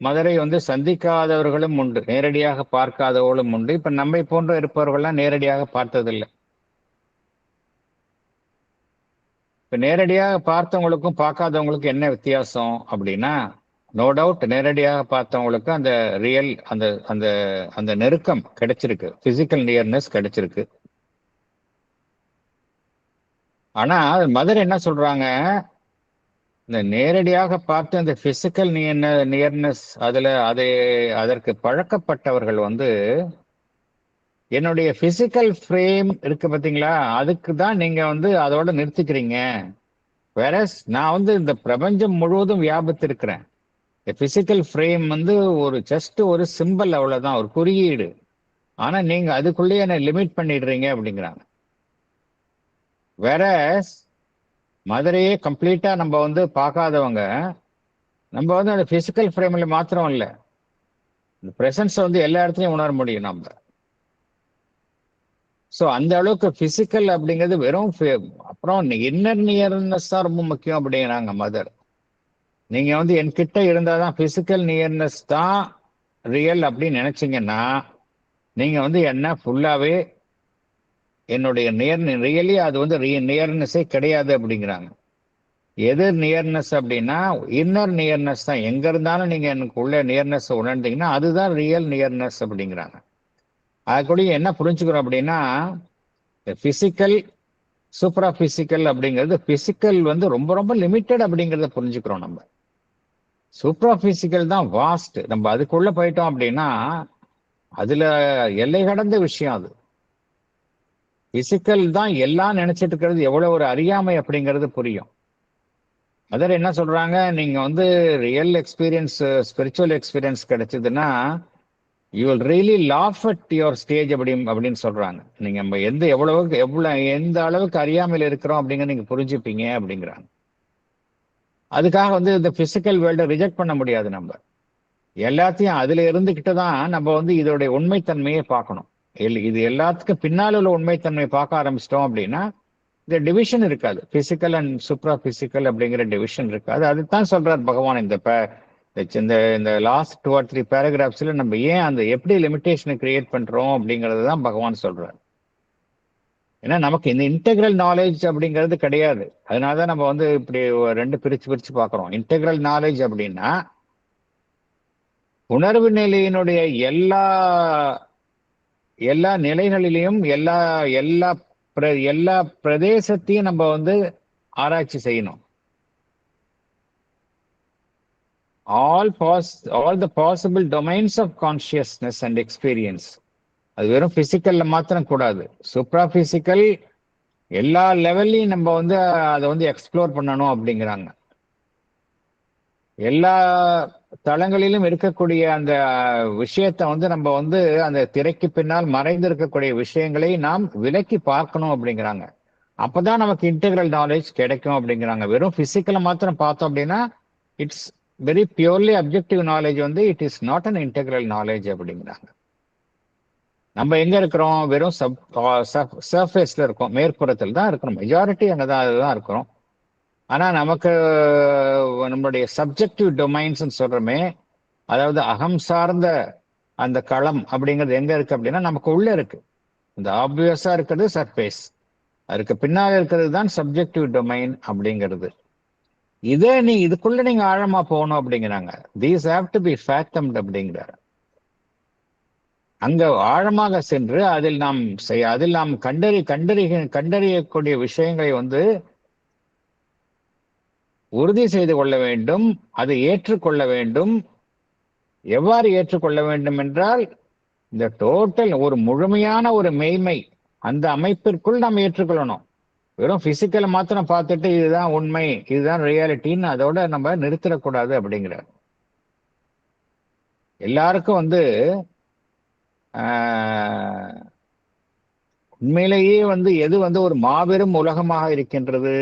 மதரை வந்து சந்திக்காதவர்களும் உண்டு, நேரடியாக பார்க்காதவர்களும் உண்டு. இப்ப நம்மை போன்ற இருப்பவர்கள்லாம் நேரடியாக பார்த்ததில்லை. இப்ப நேரடியாக பார்த்தவங்களுக்கும் பார்க்காதவங்களுக்கும் என்ன வித்தியாசம் அப்படின்னா, நோ டவுட் நேரடியாக பார்த்தவங்களுக்கு அந்த ரியல் அந்த அந்த அந்த நெருக்கம் கிடைச்சிருக்கு, பிசிக்கல் நியர்னஸ் கிடைச்சிருக்கு. ஆனா மதர் என்ன சொல்றாங்க, இந்த நேரடியாக பார்த்து அந்த பிசிக்கல் நியர்னஸ் அதற்கு பழக்கப்பட்டவர்கள் வந்து என்னுடைய பிசிக்கல் ஃப்ரேம் இருக்கு பார்த்தீங்களா, அதுக்கு தான் நீங்க வந்து அதோட நிறுத்திக்கிறீங்க. வேற நான் வந்து இந்த பிரபஞ்சம் முழுவதும் வியாபித்திருக்கிறேன். பிசிக்கல் ஃப்ரேம் வந்து ஜஸ்ட் ஒரு சிம்பிள், அவ்வளவுதான், ஒரு குறியீடு. ஆனா நீங்க அதுக்குள்ளேயே என்ன லிமிட் பண்ணிடுறீங்க அப்படிங்கிறாங்க. வேற மதுரையே கம்ப்ளீட்டா நம்ம வந்து பார்க்காதவங்க, நம்ம வந்து அந்த பிசிக்கல் ஃப்ரேம்ல மாத்திரம் இல்லை, இந்த பிரசன்ஸ் வந்து எல்லா இடத்துலையும் உணர முடியும் நம்ம. ஸோ அந்த அளவுக்கு பிசிக்கல் அப்படிங்கிறது வெறும் அப்புறம் இன்னர் நியர்னஸ் தான் ரொம்ப முக்கியம் அப்படிங்கிறாங்க மதர். நீங்க வந்து என்கிட்ட இருந்தாதான் பிசிக்கல் நியர்னஸ் தான் ரியல் அப்படின்னு நினைச்சீங்கன்னா நீங்க வந்து என்ன ஃபுல்லாவே என்னுடைய ரியலி அது வந்து நியர்னஸே கிடையாது அப்படிங்கிறாங்க. எது நியர்னஸ் அப்படின்னா இன்னர் நியர்னஸ் தான். எங்க இருந்தாலும் நீங்க எனக்கு உள்ள நியர்னஸ் உணர்ந்தீங்கன்னா அதுதான் ரியல் நியர்னஸ் அப்படிங்கிறாங்க. அதுக்குள்ளேயே என்ன புரிஞ்சுக்கிறோம் அப்படின்னா, பிசிக்கல் சூப்பரா பிசிக்கல் அப்படிங்கிறது, பிசிக்கல் வந்து ரொம்ப ரொம்ப லிமிட்டட் அப்படிங்கிறத புரிஞ்சுக்கிறோம் நம்ம. சூப்பரா பிசிக்கல் தான் வாஸ்ட். நம்ம அதுக்குள்ள போயிட்டோம் அப்படின்னா அதுல எல்லை கடந்த விஷயம். அது பிசிக்கல் தான் எல்லாம் நினைச்சிட்டு இருக்கிறது எவ்வளவு ஒரு அறியாமை அப்படிங்கிறது புரியும். அதில் என்ன சொல்றாங்க, நீங்க வந்து ரியல் எக்ஸ்பீரியன்ஸ், ஸ்பிரிச்சுவல் எக்ஸ்பீரியன்ஸ் கிடைச்சதுன்னா you will really laugh at your stage அப்படின்னு சொல்றாங்க. நீங்க நம்ம எந்த அளவுக்கு அறியாமையில் இருக்கிறோம் அப்படிங்கிற நீங்க புரிஞ்சுப்பீங்க அப்படிங்கிறாங்க. அதுக்காக வந்து இந்த பிசிக்கல் வேர்ல்டை ரிஜெக்ட் பண்ண முடியாது. நம்ம எல்லாத்தையும் அதுல இருந்துகிட்டு தான் நம்ம வந்து இதோடைய உண்மைத்தன்மையை பார்க்கணும். இது எல்லாத்துக்கும் பின்னால் உள்ள உண்மைத்தன்மையை பார்க்க ஆரம்பிச்சிட்டோம் அப்படின்னா இந்த டிவிஷன் இருக்காது. பிசிக்கல் அண்ட் சூப்ரா பிசிக்கல் அப்படிங்கிற டிவிஷன் இருக்காது. அதுதான் சொல்றார் பகவான் இந்த லாஸ்ட் 2 or 3 பேராகிராஃப்ஸ்ல நம்ம ஏன் அந்த எப்படி லிமிடேஷனை கிரியேட் பண்றோம் அப்படிங்கிறது தான் பகவான் சொல்றார். ஏன்னா நமக்கு இந்த இன்டெக்ரல் நாலேஜ் அப்படிங்கிறது கிடையாது. அதனாலதான் நம்ம வந்து இப்படி 2 பிரிச்சு பார்க்கிறோம். இன்டெக்ரல் நாலேஜ் அப்படின்னா உணர்வு நிலையினுடைய எல்லா நிலைகளிலையும் எல்லா பிரதேசத்தையும் நம்ம வந்து ஆராய்ச்சி செய்யணும். all the possible domains of consciousness and experience. அது வெறும் பிசிக்கல்ல மாத்திரம் கூடாது, சூப்ரா பிசிக்கல் எல்லா லெவல்லையும் நம்ம வந்து அதை வந்து எக்ஸ்ப்ளோர் பண்ணணும் அப்படிங்கிறாங்க. எல்லா தளங்களிலும் இருக்கக்கூடிய அந்த விஷயத்தை வந்து நம்ம வந்து அந்த திரைக்கு பின்னால் மறைந்து இருக்கக்கூடிய விஷயங்களை நாம் விலக்கி பார்க்கணும் அப்படிங்கிறாங்க. அப்பதான் நமக்கு இன்டெக்ரல் நாலேஜ் கிடைக்கும் அப்படிங்கிறாங்க. வெறும் பிசிக்கலை மாத்திரம் பார்த்தோம் அப்படின்னா it's very purely objective knowledge வந்து it is not an integral knowledge அப்படிங்கிறாங்க. நம்ம எங்க இருக்கிறோம், வெறும் சர்ஃபேஸ்ல இருக்கோம், மேற்புறத்தில் தான் இருக்கிறோம், மெஜாரிட்டி அங்கதான் அதுதான் இருக்கிறோம். ஆனா நமக்கு நம்மளுடைய சப்ஜெக்டிவ் டொமைன்ஸ் சொல்றோமே, அதாவது அகம் சார்ந்த அந்த களம் அப்படிங்கிறது எங்க இருக்கு அப்படின்னா நமக்கு உள்ள இருக்கு. இந்த ஆப்வியஸா இருக்கிறது சர்ஃபேஸ், அதுக்கு பின்னால் இருக்கிறது தான் சப்ஜெக்டிவ் டொமைன் அப்படிங்கிறது. இதுக்குள்ள நீங்க ஆழமா போகணும் அப்படிங்கிறாங்க. தீஸ் ஹேவ் டு பி ஃபேத்தம்ட் அப்படிங்கிறார். அங்க ஆழமாக சென்று அதில் நாம் கண்டறியக்கூடிய விஷயங்களை வந்து உறுதி செய்து கொள்ள வேண்டும், அதை ஏற்றுக்கொள்ள வேண்டும். எவ்வாறு ஏற்றுக்கொள்ள வேண்டும் என்றால் இந்த டோட்டல் ஒரு முழுமையான ஒரு மெய்மை அந்த அமைப்பிற்குள் நாம் ஏற்றுக்கொள்ளணும். வெறும் பிசிக்கலை மாத்திரம் பார்த்துட்டு இதுதான் உண்மை, இதுதான் ரியாலிட்டின்னு அதோட நம்ம நிறுத்திடக்கூடாது அப்படிங்கிறார். எல்லாருக்கும் வந்து உண்மையிலேயே வந்து எது வந்து ஒரு மாபெரும் உலகமாக இருக்கின்றது,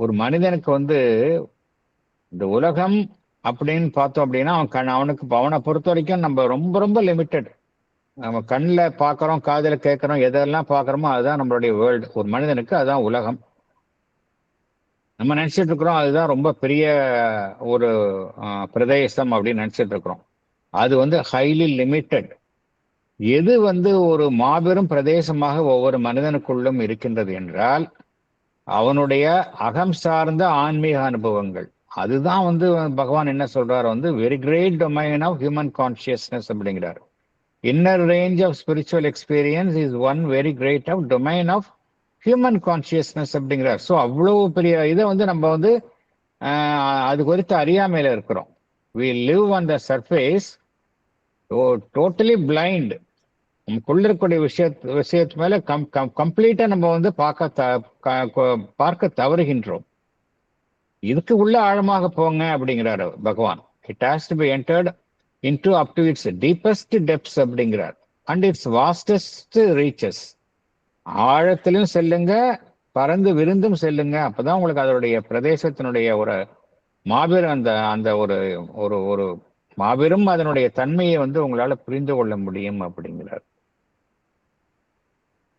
ஒரு மனிதனுக்கு வந்து இந்த உலகம் அப்படின்னு பார்த்தோம் அப்படின்னா அவனை பொறுத்த வரைக்கும் நம்ம ரொம்ப ரொம்ப லிமிட்டட். நம்ம கண்ணில் பார்க்குறோம், காதில் கேட்குறோம், எதெல்லாம் பார்க்குறோமோ அதுதான் நம்மளுடைய வேர்ல்டு. ஒரு மனிதனுக்கு அதுதான் உலகம். நம்ம நினைச்சிட்டு இருக்கிறோம் அதுதான் ரொம்ப பெரிய ஒரு பிரதேசம் அப்படின்னு நினைச்சிட்டு இருக்கிறோம். அது வந்து ஹைலி லிமிட்டட். எது வந்து ஒரு மாபெரும் பிரதேசமாக ஒவ்வொரு மனிதனுக்குள்ளும் இருக்கின்றது என்றால் அவனுடைய அகம் சார்ந்த ஆன்மீக அனுபவங்கள். அதுதான் வந்து பகவான் என்ன சொல்றாரு வந்து very great domain of human consciousness அப்படிங்கிறார். Inner range of spiritual experience is one very great of domain of human consciousness அப்படிங்கிறார். ஸோ அவ்வளோ பெரிய இதை வந்து நம்ம வந்து அது குறித்து அறியாமையில இருக்கிறோம். We live on the surface totally blind. நமக்குள்ள இருக்கக்கூடிய விஷயத்து மேல கம்ப்ளீட்டா நம்ம வந்து பார்க்க தவறுகின்றோம். இதுக்கு உள்ள ஆழமாக போங்க அப்படிங்கிறாரு Bhagavan. It has to be entered into up to its deepest depths அப்படிங்கிறார். And its vastest reaches. ஆழத்திலும் செல்லுங்க, பறந்து விருந்தும் செல்லுங்க. அப்பதான் உங்களுக்கு அதனுடைய பிரதேசத்தினுடைய ஒரு மாபெரும் அந்த அந்த ஒரு ஒரு ஒரு மாபெரும் அதனுடைய தன்மையை வந்து உங்களால புரிந்து கொள்ள முடியும் அப்படிங்கிறார்.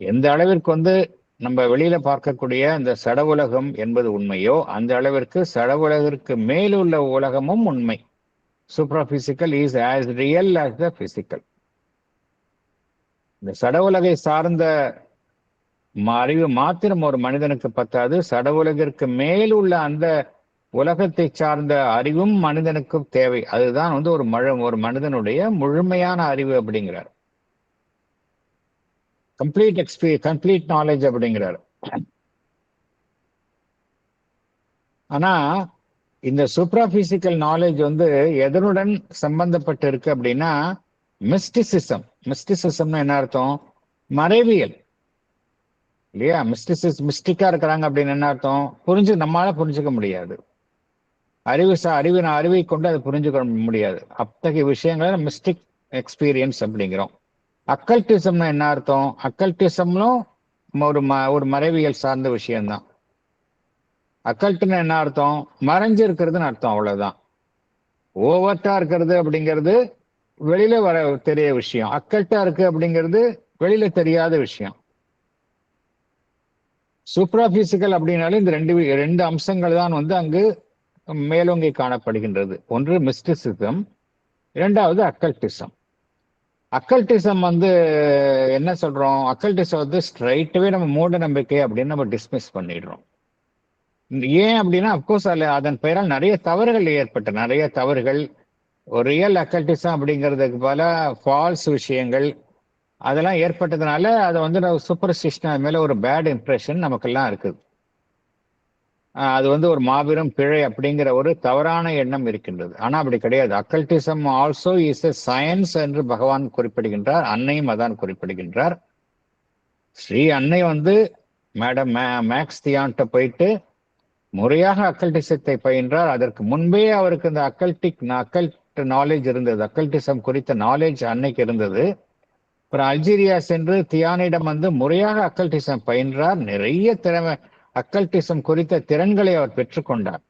எந்த அளவிற்கு வந்து நம்ம வெளியில பார்க்கக்கூடிய இந்த சட உலகம் என்பது உண்மையோ அந்த அளவிற்கு சட உலகிற்கு மேலுள்ள உலகமும் உண்மை. Supraphysical is as real as the physical. இந்த சட உலகை சார்ந்த அறிவு மாத்திரம் ஒரு மனிதனுக்கு பத்தாது. சட உலகிற்கு மேலுள்ள அந்த உலகத்தை சார்ந்த அறிவும் மனிதனுக்கும் தேவை. அதுதான் வந்து ஒரு மனிதனுடைய முழுமையான அறிவு அப்படிங்கிறார். கம்ப்ளீட் நாலேஜ் அப்படிங்கிறார். ஆனா இந்த சூப்ராபிசிக்கல் நாலேஜ் வந்து எதனுடன் சம்பந்தப்பட்டு இருக்கு அப்படின்னா மிஸ்டிசிசம். மிஸ்டிசிசம்னு என்ன அர்த்தம்? மறைவியல் இல்லையா? மிஸ்டிக்கா இருக்கிறாங்க அப்படின்னு என்ன அர்த்தம்? நம்மளால புரிஞ்சுக்க முடியாது. அறிவை கொண்டு அதை புரிஞ்சுக்க முடியாது. அத்தகைய விஷயங்களை மிஸ்டிக் எக்ஸ்பீரியன்ஸ் அப்படிங்கிறோம். அக்கல்டிசம்னா என்ன அர்த்தம்? அக்கல்டிசம்லும் ஒரு மறைவியல் சார்ந்த விஷயம்தான். அக்கல்ட்டுன்னு என்ன அர்த்தம்? மறைஞ்சு இருக்கிறதுன்னு அர்த்தம், அவ்வளவுதான். ஓவர்ட்டா இருக்கிறது அப்படிங்கிறது வெளியில தெரிய விஷயம். அக்கல்ட்டா இருக்கு அப்படிங்கிறது வெளியில தெரியாத விஷயம். சூப்ராபிசிக்கல் அப்படின்னாலே இந்த ரெண்டு அம்சங்கள் தான் வந்து அங்கு மேலோங்கி காணப்படுகின்றது. ஒன்று மிஸ்டிசிசம், இரண்டாவது அக்கல்டிசம். அக்கல்டிசம் வந்து என்ன சொல்றோம்? அக்கல்டிசம் வந்து ஸ்ட்ரைட்டாவே நம்ம மூட நம்பிக்கை அப்படின்னு நம்ம டிஸ்மிஸ் பண்ணிடுறோம். ஏன் அப்படின்னா அப்கோர்ஸ் அதன் பெயரால் நிறைய தவறுகள் நிறைய தவறுகள். ஒரு ரியல் அக்கல்டிசம் அப்படிங்கிறதுக்கு பல ஃபால்ஸ் விஷயங்கள் அதெல்லாம் ஏற்பட்டதுனால அதை வந்து சூப்பர்ஸ்டிஷன் மேல ஒரு பேட் இம்ப்ரெஷன் நமக்கெல்லாம் இருக்குது. அது வந்து ஒரு மாபெரும் பிழை அப்படிங்கிற ஒரு தவறான எண்ணம் இருக்கின்றது. ஆனா அப்படி கிடையாது. அக்கல்டிசம் ஆல்சோ இஸ் எ சயின்ஸ் என்று பகவான் குறிப்பிடுகின்றார். அன்னையும் அதான் குறிப்பிடுகின்றார். ஸ்ரீ அன்னை வந்து மேடம் மேக்ஸ் தியான்ட்ட போயிட்டு முறையாக அக்கல்டிசத்தை பயின்றார். அதற்கு முன்பே அவருக்கு இந்த அக்கல்ட் நாலேஜ் இருந்தது. அக்கல்டிசம் குறித்த நாலேஜ் அன்னைக்கு இருந்தது. அப்புறம் அல்ஜீரியா சென்று தியானிடம் வந்து முறையாக அக்கல்டிசம் பயின்றார். நிறைய அக்கல்டிசம் குறித்த திறன்களை அவர் பெற்றுக்கொண்டார்.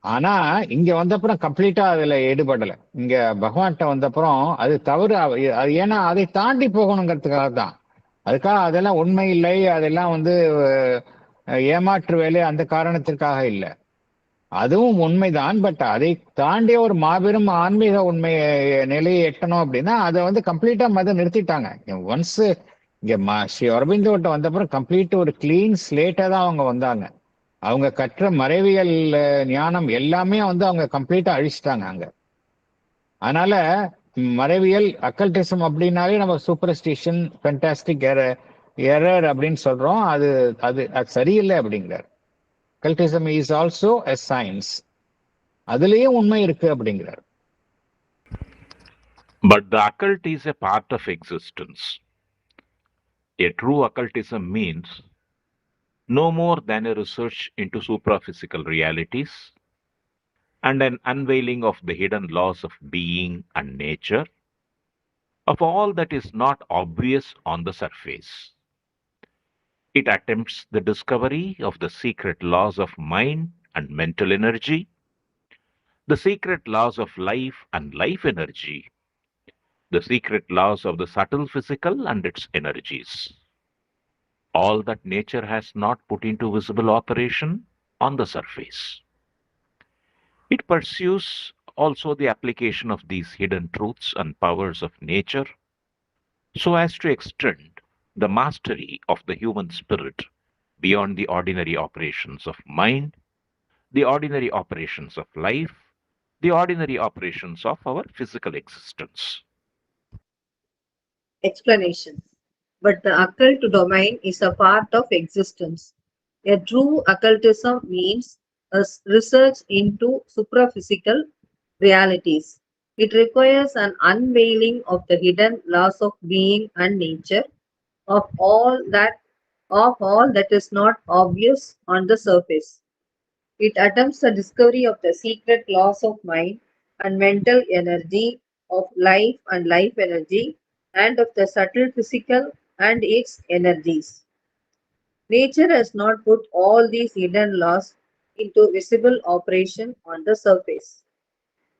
ஆனா இங்க வந்தப்புறம் கம்ப்ளீட்டா அதுல ஈடுபடல. இங்க பகவான்கிட்ட வந்தப்புறம் அது தவறு. ஏன்னா அதை தாண்டி போகணுங்கிறதுக்காக தான். அதுக்காக அதெல்லாம் உண்மை இல்லை, அதெல்லாம் வந்து ஏமாற்று வேலை, அந்த காரணத்திற்காக இல்லை. அதுவும் உண்மைதான். பட் அதை தாண்டிய ஒரு மாபெரும் ஆன்மீக உண்மை நிலையை எட்டணும் அப்படின்னா அதை வந்து கம்ப்ளீட்டா நிறுத்திட்டாங்க. ஒன்ஸ் இங்க ஸ்ரீ அரவிந்தோட்ட வந்தப்பறம் கம்ப்ளீட் ஒரு கிளீன் ஸ்லேட்டா தான் அவங்க வந்தாங்க. அவங்க கற்ற மறைவியல் ஞானம் எல்லாமே வந்து அவங்க கம்ப்ளீட்டா அழிச்சிட்டாங்க அங்க. அதனால மறைவியல் அக்கல்டிசம் அப்படின்னாலே நம்ம சூப்பர்ஸ்டிஷன், ஃபென்டாஸ்டிக் எரர் அப்படின்னு சொல்றோம். அது அது அது சரியில்லை அப்படிங்கிறார். அக்கல்டிசம் இஸ் ஆல்சோ எ சயின்ஸ். அதுலயும் உண்மை இருக்கு அப்படிங்கிறார். But the occult is a part of existence. A true occultism means no more than a research into supraphysical realities and an unveiling of the hidden laws of being and nature, of all that is not obvious on the surface. It attempts the discovery of the secret laws of mind and mental energy, the secret laws of life and life energy, the secret laws of the subtle physical and its energies, all that nature has not put into visible operation on the surface. It pursues also the application of these hidden truths and powers of nature so as to extend the mastery of the human spirit beyond the ordinary operations of mind, the ordinary operations of life, the ordinary operations of our physical existence. Explanation. But the occult domain is a part of existence. A true occultism means a research into supraphysical realities. It requires an unveiling of the hidden laws of being and nature, of all that is not obvious on the surface. It attempts the discovery of the secret laws of mind and mental energy, of life and life energy, and of the subtle physical and its energies. Nature has not put all these hidden laws into visible operation on the surface.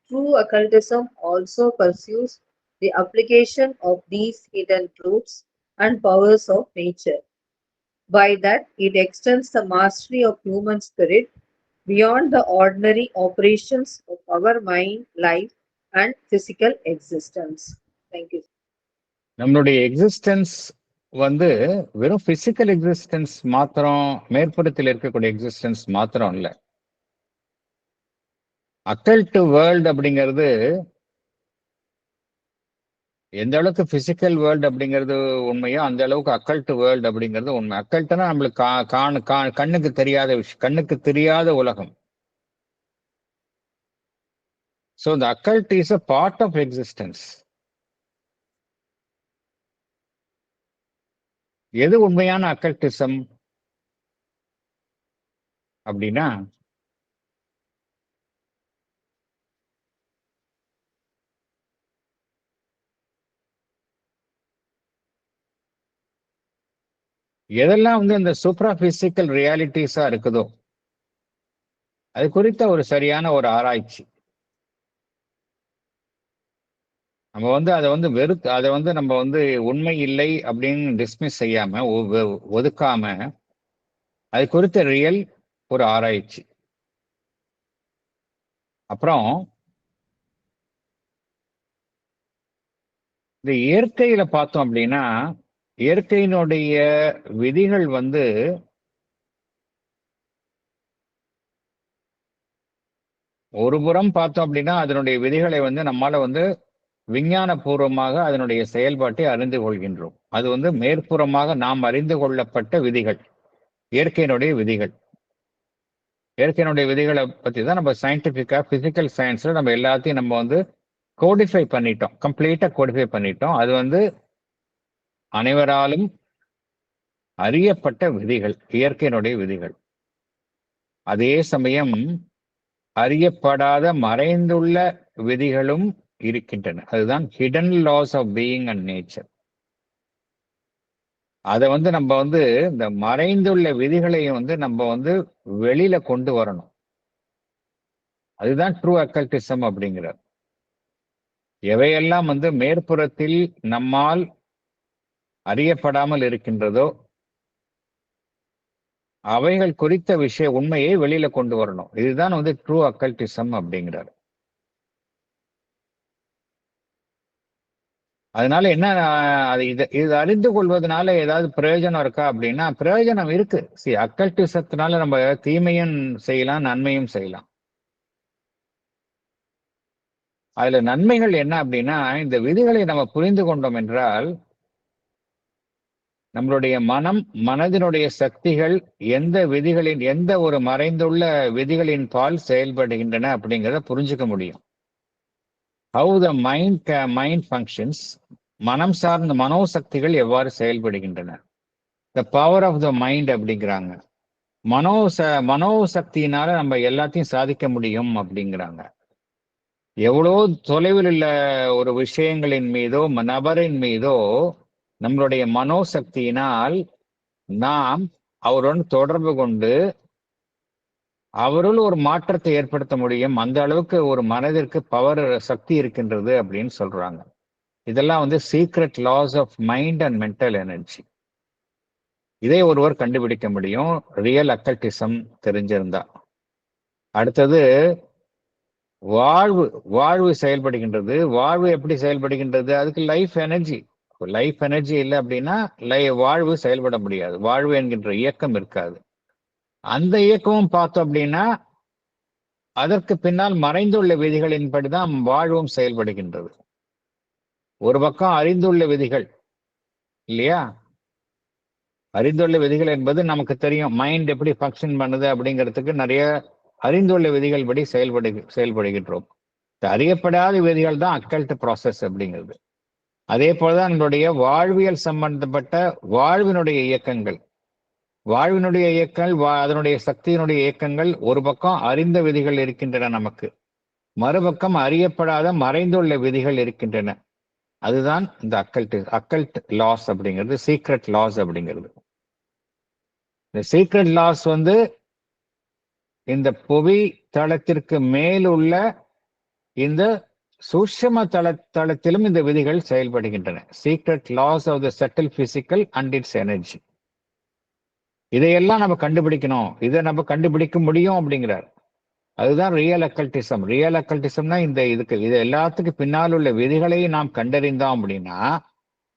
True occultism also pursues the application of these hidden truths and powers of nature. By that, it extends the mastery of human spirit beyond the ordinary operations of our mind, life, and physical existence. Thank you. நம்மளுடைய existence வந்து வெறும் physical existence மாத்திரம், மேற்புறத்தில் இருக்கக்கூடிய existence மாத்திரம் இல்லை. Occult world அப்படிங்கிறது எந்த அளவுக்கு பிசிக்கல் வேர்ல்டு அப்படிங்கிறது உண்மையோ அந்த அளவுக்கு அக்கல்ட் வேர்ல்டு அப்படிங்கிறது உண்மை. அக்கல்ட்னா நம்மளுக்கு கண்ணுக்கு தெரியாத விஷயம், கண்ணுக்கு தெரியாத உலகம். So the occult is a part of existence. எது உண்மையான அக்கல்டிசம் அப்படின்னா, எதெல்லாம் வந்து இந்த சூப்ரா பிசிக்கல் ரியாலிட்டிஸா இருக்குதோ அது குறித்த ஒரு சரியான ஒரு ஆராய்ச்சி. நம்ம வந்து அதை வந்து நம்ம வந்து உண்மை இல்லை அப்படின்னு டிஸ்மிஸ் செய்யாம, ஒதுக்காம, அது குறித்த ரியல் ஒரு ஆராய்ச்சி. அப்புறம் இந்த இயற்கையில பார்த்தோம் அப்படின்னா, இயற்கையினுடைய விதிகள் வந்து ஒரு புறம் பார்த்தோம் அப்படின்னா அதனுடைய விதிகளை வந்து நம்மால வந்து விஞ்ஞான பூர்வமாக அதனுடைய செயல்பாட்டை அறிந்து கொள்கின்றோம். அது வந்து மேற்புறமாக நாம் அறிந்து கொள்ளப்பட்ட விதிகள், இயற்கையினுடைய விதிகள். இயற்கையினுடைய விதிகளை பத்தி தான் நம்ம சயின்டிபிக்கா பிசிக்கல் சயின்ஸ்ல நம்ம எல்லாத்தையும் நம்ம வந்து கோடிஃபை பண்ணிட்டோம், கம்ப்ளீட்டா கோடிஃபை பண்ணிட்டோம். அது வந்து அனைவராலும் அறியப்பட்ட விதிகள், இயற்கையினுடைய விதிகள். அதே சமயம் அறியப்படாத மறைந்துள்ள விதிகளும் இருக்கின்றன. அதுதான் hidden laws of being and nature. அதை வந்து நம்ம வந்து இந்த மறைந்துள்ள விதிகளையும் வந்து நம்ம வந்து வெளியில கொண்டு வரணும். அதுதான் ட்ரூ அக்கல்டிசம் அப்படிங்கிறார். எவையெல்லாம் வந்து மேற்புறத்தில் நம்மால் அறியப்படாமல் இருக்கின்றதோ அவைகள் குறித்த உண்மையை வெளியில கொண்டு வரணும். இதுதான் வந்து ட்ரூ அக்கல்டிசம் அப்படிங்கிறார். அதனால என்ன, இது அறிந்து கொள்வதனால ஏதாவது பிரயோஜனம் இருக்கா அப்படின்னா பிரயோஜனம் இருக்கு. அக்கல்டிசத்தினால நம்ம தீமையும் செய்யலாம், நன்மையும் செய்யலாம். அதுல நன்மைகள் என்ன அப்படின்னா, இந்த விதிகளை நம்ம புரிந்து கொண்டோம் என்றால் நம்மளுடைய மனதினுடைய சக்திகள் எந்த ஒரு மறைந்துள்ள விதிகளின் பால் செயல்படுகின்றன அப்படிங்கிறத புரிஞ்சுக்க முடியும். How the mind functions, மனம் சார்ந்த மனோசக்திகள் எவ்வாறு செயல்படுகின்றன. The power of the mind அப்படிங்கிறாங்க. மனோசக்தியினால நம்ம எல்லாத்தையும் சாதிக்க முடியும் அப்படிங்கிறாங்க. எவ்வளோ தொலைவில் உள்ள ஒரு விஷயங்களின் மீதோ நபரின் மீதோ நம்மளுடைய மனோசக்தியினால் நாம் அவருடன் தொடர்பு கொண்டு அவருள் ஒரு மாற்றத்தை ஏற்படுத்த முடியும். அந்த அளவுக்கு ஒரு மனதிற்கு பவர் சக்தி இருக்கின்றது அப்படின்னு சொல்றாங்க. இதெல்லாம் வந்து secret laws of mind and mental energy. இதை ஒருவர் கண்டுபிடிக்க முடியும் ரியல் அக்கல்டிசம் தெரிஞ்சிருந்தா. அடுத்தது வாழ்வு செயல்படுகின்றது. வாழ்வு எப்படி செயல்படுகின்றது? அதுக்கு லைஃப் எனர்ஜி இல்லை அப்படின்னா வாழ்வு செயல்பட முடியாது. வாழ்வு என்கின்ற இயக்கம் இருக்காது. அந்த இயக்கமும் பார்த்தோம் அப்படின்னா அதற்கு பின்னால் மறைந்துள்ள விதிகளின்படிதான் வாழ்வும் செயல்படுகின்றது. ஒரு பக்கம் அறிந்துள்ள விதிகள் இல்லையா? அறிந்துள்ள விதிகள் என்பது நமக்கு தெரியும், மைண்ட் எப்படி ஃபங்க்ஷன் பண்ணுது அப்படிங்கிறதுக்கு நிறைய அறிந்துள்ள விதிகள் படி செயல்படுகின்றோம். அறியப்படாத விதிகள் தான் அக்கல்ட் ப்ராசஸ் அப்படிங்கிறது. அதே போலதான் நம்மளுடைய வாழ்வியல் சம்பந்தப்பட்ட வாழ்வினுடைய இயக்கங்கள் அதனுடைய சக்தியினுடைய இயக்கங்கள். ஒரு பக்கம் அறிந்த விதிகள் இருக்கின்றன நமக்கு, மறுபக்கம் அறியப்படாத மறைந்துள்ள விதிகள் இருக்கின்றன. அதுதான் இந்த அக்கல்ட் லாஸ் அப்படிங்கிறது, சீக்ரெட் லாஸ் அப்படிங்கிறது. இந்த சீக்ரெட் லாஸ் வந்து இந்த புவி தளத்திற்கு மேலுள்ள இந்த சூட்சும தளத்திலும் இந்த விதிகள் செயல்படுகின்றன. Secret laws of the subtle physical and its energy. இதையெல்லாம் நம்ம கண்டுபிடிக்கணும், இதை நம்ம கண்டுபிடிக்க முடியும் அப்படிங்கிறார். அதுதான் ரியல் அக்கல்டிசம். ரியல் அக்கல்டிசம்னா இது எல்லாத்துக்கும் பின்னால் உள்ள விதிகளை நாம் கண்டறிந்தோம் அப்படின்னா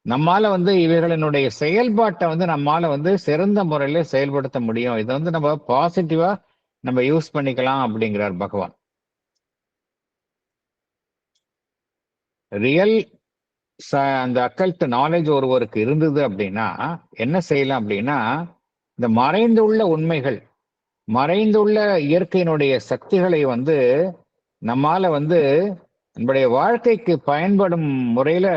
நம்மால வந்து இவைகளினுடைய செயல்பாட்டை வந்து நம்மால வந்து சிறந்த முறையில செயல்படுத்த முடியும். இதை வந்து நம்ம பாசிட்டிவா நம்ம யூஸ் பண்ணிக்கலாம் அப்படிங்கிறார் பகவான். ரியல் அந்த அக்கல்ட் நாலேஜ் ஒருவருக்கு இருந்தது அப்படின்னா என்ன செய்யலாம் அப்படின்னா, இந்த மறைந்துள்ள உண்மைகள், மறைந்துள்ள இயற்கையினுடைய சக்திகளை வந்து நம்மால வந்து நம்முடைய வாழ்க்கைக்கு பயன்படும் முறையில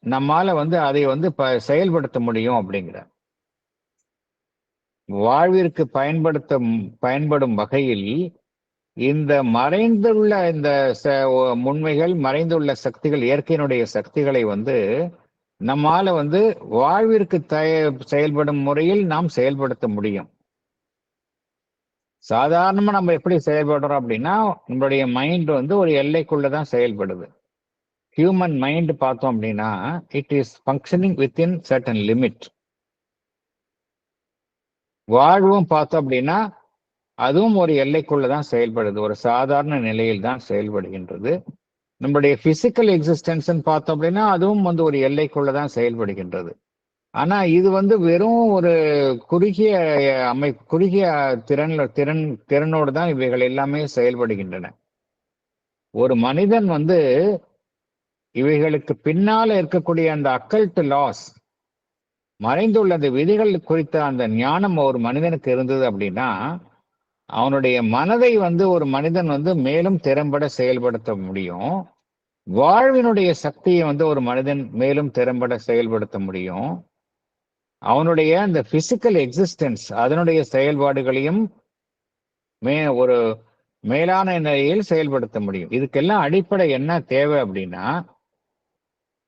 நம்மால வந்து அதை வந்து செயல்படுத்த முடியும் அப்படிங்கிறார். வாழ்விற்கு பயன்படும் வகையில் இந்த மறைந்துள்ள இந்த உண்மைகள், மறைந்துள்ள சக்திகள், இயற்கையினுடைய சக்திகளை வந்து நம்மால வந்து வாழ்விற்கு செயல்படும் முறையில் நாம் செயல்படுத்த முடியும். சாதாரணமா நம்ம எப்படி செயல்படுறோம் அப்படின்னா, நம்மளுடைய மைண்ட் வந்து ஒரு எல்லைக்குள்ளதான் செயல்படுது. ஹியூமன் மைண்ட் பார்த்தோம் அப்படின்னா it is functioning within certain limit. வாழ்வும் பார்த்தோம் அப்படின்னா அதுவும் ஒரு எல்லைக்குள்ளதான் செயல்படுது, ஒரு சாதாரண நிலையில் தான் செயல்படுகின்றது. நம்மளுடைய பிசிக்கல் எக்ஸிஸ்டன்ஸ் பார்த்தோம் அப்படின்னா அதுவும் வந்து ஒரு எல்லைக்குள்ளதான் செயல்படுகின்றது. ஆனா இது வந்து வெறும் ஒரு குறுகிய திறனோடு தான் இவைகள் எல்லாமே செயல்படுகின்றன. ஒரு மனிதன் வந்து இவைகளுக்கு பின்னால இருக்கக்கூடிய அந்த அக்கல்ட் லாஸ், மறைந்துள்ள அந்த விதிகள் குறித்த அந்த ஞானம் ஒரு மனிதனுக்கு இருந்தது அப்படின்னா அவனுடைய மனதை வந்து ஒரு மனிதன் வந்து மேலும் திறம்பட செயல்படுத்த முடியும். வாழ்வினுடைய சக்தியை வந்து ஒரு மனிதன் மேலும் திறம்பட செயல்படுத்த முடியும். அவனுடைய அந்த பிசிக்கல் எக்ஸிஸ்டன்ஸ், அதனுடைய செயல்பாடுகளையும் ஒரு மேலான நிலையில் செயல்படுத்த முடியும். இதுக்கெல்லாம் அடிப்படை என்ன தேவை அப்படின்னா,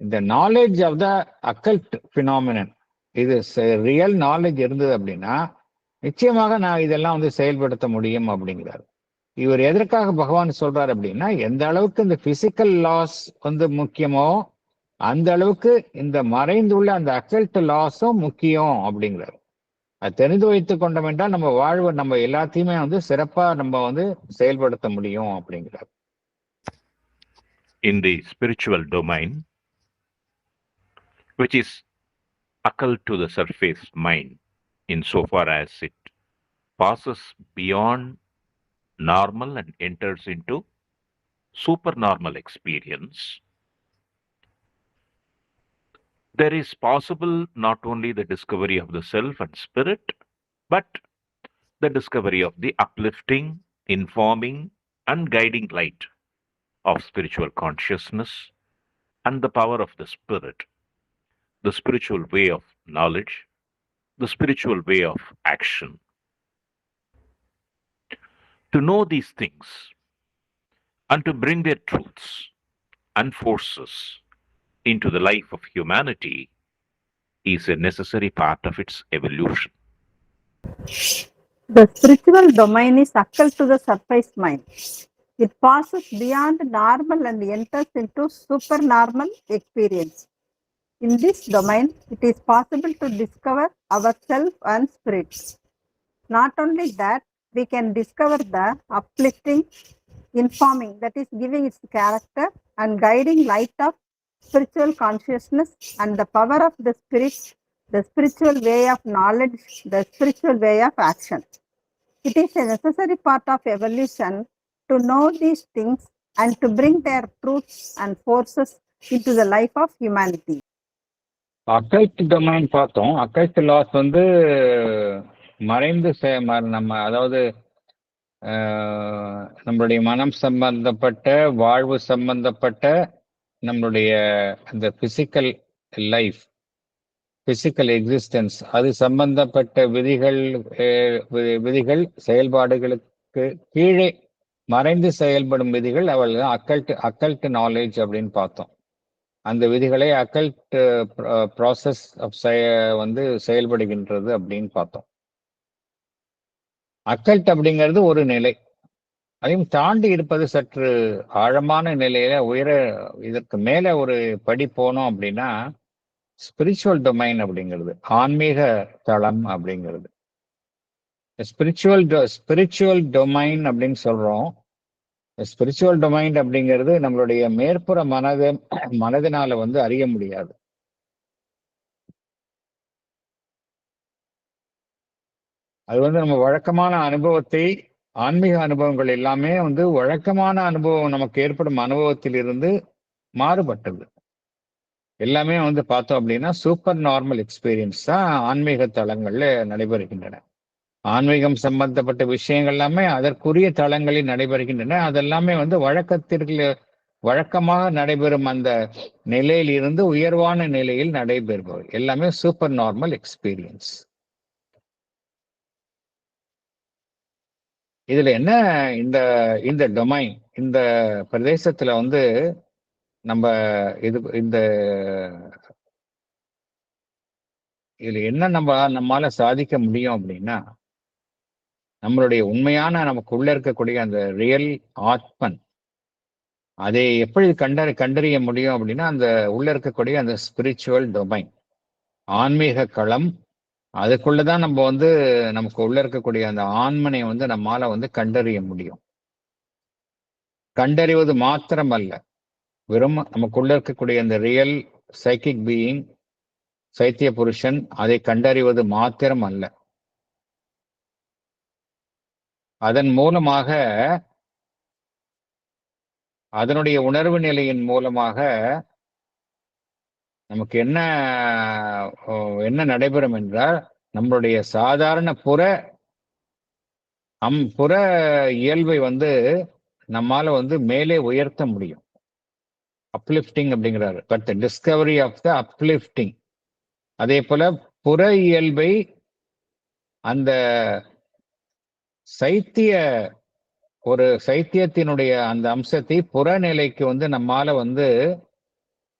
இந்த knowledge of the occult phenomenon, இது ரியல் நாலேஜ் இருந்தது அப்படின்னா நிச்சயமாக நான் இதெல்லாம் வந்து செயல்படுத்த முடியும் அப்படிங்கிறார். இவர் எதற்காக பகவான் சொல்றாரு அப்படின்னா, எந்த அளவுக்கு இந்த பிசிக்கல் லாஸ் வந்து முக்கியமோ அந்த அளவுக்கு இந்த மறைந்துள்ள அந்த அக்கல்ட் லாஸும் முக்கியம் அப்படிங்கிறார். அது தெரிந்து வைத்துக் கொண்டோம் என்றால் நம்ம வாழ்வு நம்ம எல்லாத்தையுமே வந்து சிறப்பா நம்ம வந்து செயல்படுத்த முடியும் அப்படிங்கிறார். In the spiritual domain, which is occult to the surface mind, insofar as it passes beyond normal and enters into supernormal experience, there is possible not only the discovery of the self and spirit, but the discovery of the uplifting, informing, and guiding light of spiritual consciousness and the power of the spirit, the spiritual way of knowledge, the spiritual way of action. To know these things and to bring their truths and forces into the life of humanity is a necessary part of its evolution. The spiritual domain is occult to the surface mind. It passes beyond normal and enters into supernormal experience. In this domain, it is possible to discover ourself and spirit. Not only that, we can discover the uplifting, informing, that is giving its character and guiding light of spiritual consciousness and the power of the spirit, the spiritual way of knowledge, the spiritual way of action. It is a necessary part of evolution to know these things and to bring their truths and forces into the life of humanity. Occult domain பார்த்தோம். Occult loss வந்து மறைந்து நம்ம அதாவது நம்மளுடைய மனம் சம்பந்தப்பட்ட, வாழ்வு சம்பந்தப்பட்ட, நம்மளுடைய அந்த பிசிக்கல் லைஃப், பிசிக்கல் எக்ஸிஸ்டன்ஸ், அது சம்பந்தப்பட்ட விதிகள் செயல்பாடுகளுக்கு கீழே மறைந்து செயல்படும் விதிகள், அவள் அக்கல்ட் நாலேஜ் அப்படின்னு பார்த்தோம். அந்த விதிகளை அக்கல்ட் ப்ராசஸ் வந்து செயல்படுகின்றது அப்படின்னு பார்த்தோம். அக்கல்ட் அப்படிங்கிறது ஒரு நிலை, அதையும் தாண்டி இருப்பது சற்று ஆழமான நிலையில இதற்கு மேல ஒரு படி போனோம் அப்படின்னா ஸ்பிரிச்சுவல் டொமைன் அப்படிங்கிறது, ஆன்மீக தளம் அப்படிங்கிறது. ஸ்பிரிச்சுவல் டொமைன் அப்படின்னு சொல்றோம். ஸ்பிரிச்சுவல் டொமைன் அப்படிங்கிறது நம்மளுடைய மேற்புற மனதினால வந்து அறிய முடியாது. அது வந்து நம்ம வழக்கமான அனுபவத்தை, ஆன்மீக அனுபவங்கள் எல்லாமே வந்து வழக்கமான அனுபவம், நமக்கு ஏற்படும் அனுபவத்திலிருந்து மாறுபட்டது. எல்லாமே வந்து பார்த்தோம் அப்படின்னா சூப்பர் நார்மல் எக்ஸ்பீரியன்ஸ் தான் ஆன்மீக தளங்கள்ல நடைபெறுகின்றன. ஆன்மீகம் சம்பந்தப்பட்ட விஷயங்கள் எல்லாமே அதற்குரிய தளங்களில் நடைபெறுகின்றன. அதெல்லாமே வந்து வழக்கமாக நடைபெறும் அந்த நிலையில் இருந்து உயர்வான நிலையில் நடைபெறுபவை எல்லாமே சூப்பர் நார்மல் எக்ஸ்பீரியன்ஸ். இதுல என்ன, இந்த டொமைன், இந்த பிரதேசத்துல வந்து நம்ம இதுல என்ன நம்மால சாதிக்க முடியும் அப்படின்னா, நம்மளுடைய உண்மையான நமக்குள்ள இருக்கக்கூடிய அந்த ரியல் ஆத்மன், அதை எப்படி கண்டறிய முடியும் அப்படின்னா, அந்த உள்ள இருக்கக்கூடிய அந்த ஸ்பிரிச்சுவல் டொமைன், ஆன்மீக களம், அதுக்குள்ளதான் நம்ம வந்து நமக்கு உள்ள இருக்கக்கூடிய அந்த ஆன்மனை வந்து நம்மால வந்து கண்டறிய முடியும். கண்டறிவது மாத்திரம் அல்ல, வெறும் நமக்குள்ள இருக்கக்கூடிய அந்த ரியல் சைக்கிக் பீயிங், சைத்திய புருஷன், அதை கண்டறிவது மாத்திரம் அல்ல, அதன் மூலமாக, அதனுடைய உணர்வு நிலையின் மூலமாக நமக்கு என்ன நடைபெறும் என்றால், நம்மளுடைய சாதாரண புற இயல்பை வந்து நம்மால வந்து மேலே உயர்த்த முடியும். அப்லிஃப்டிங் அப்படிங்கிறாரு. But discovery of the uplifting. அதே போல புற இயல்பை, அந்த சைத்தியத்தினுடைய அந்த அம்சத்தை புறநிலைக்கு வந்து நம்மால வந்து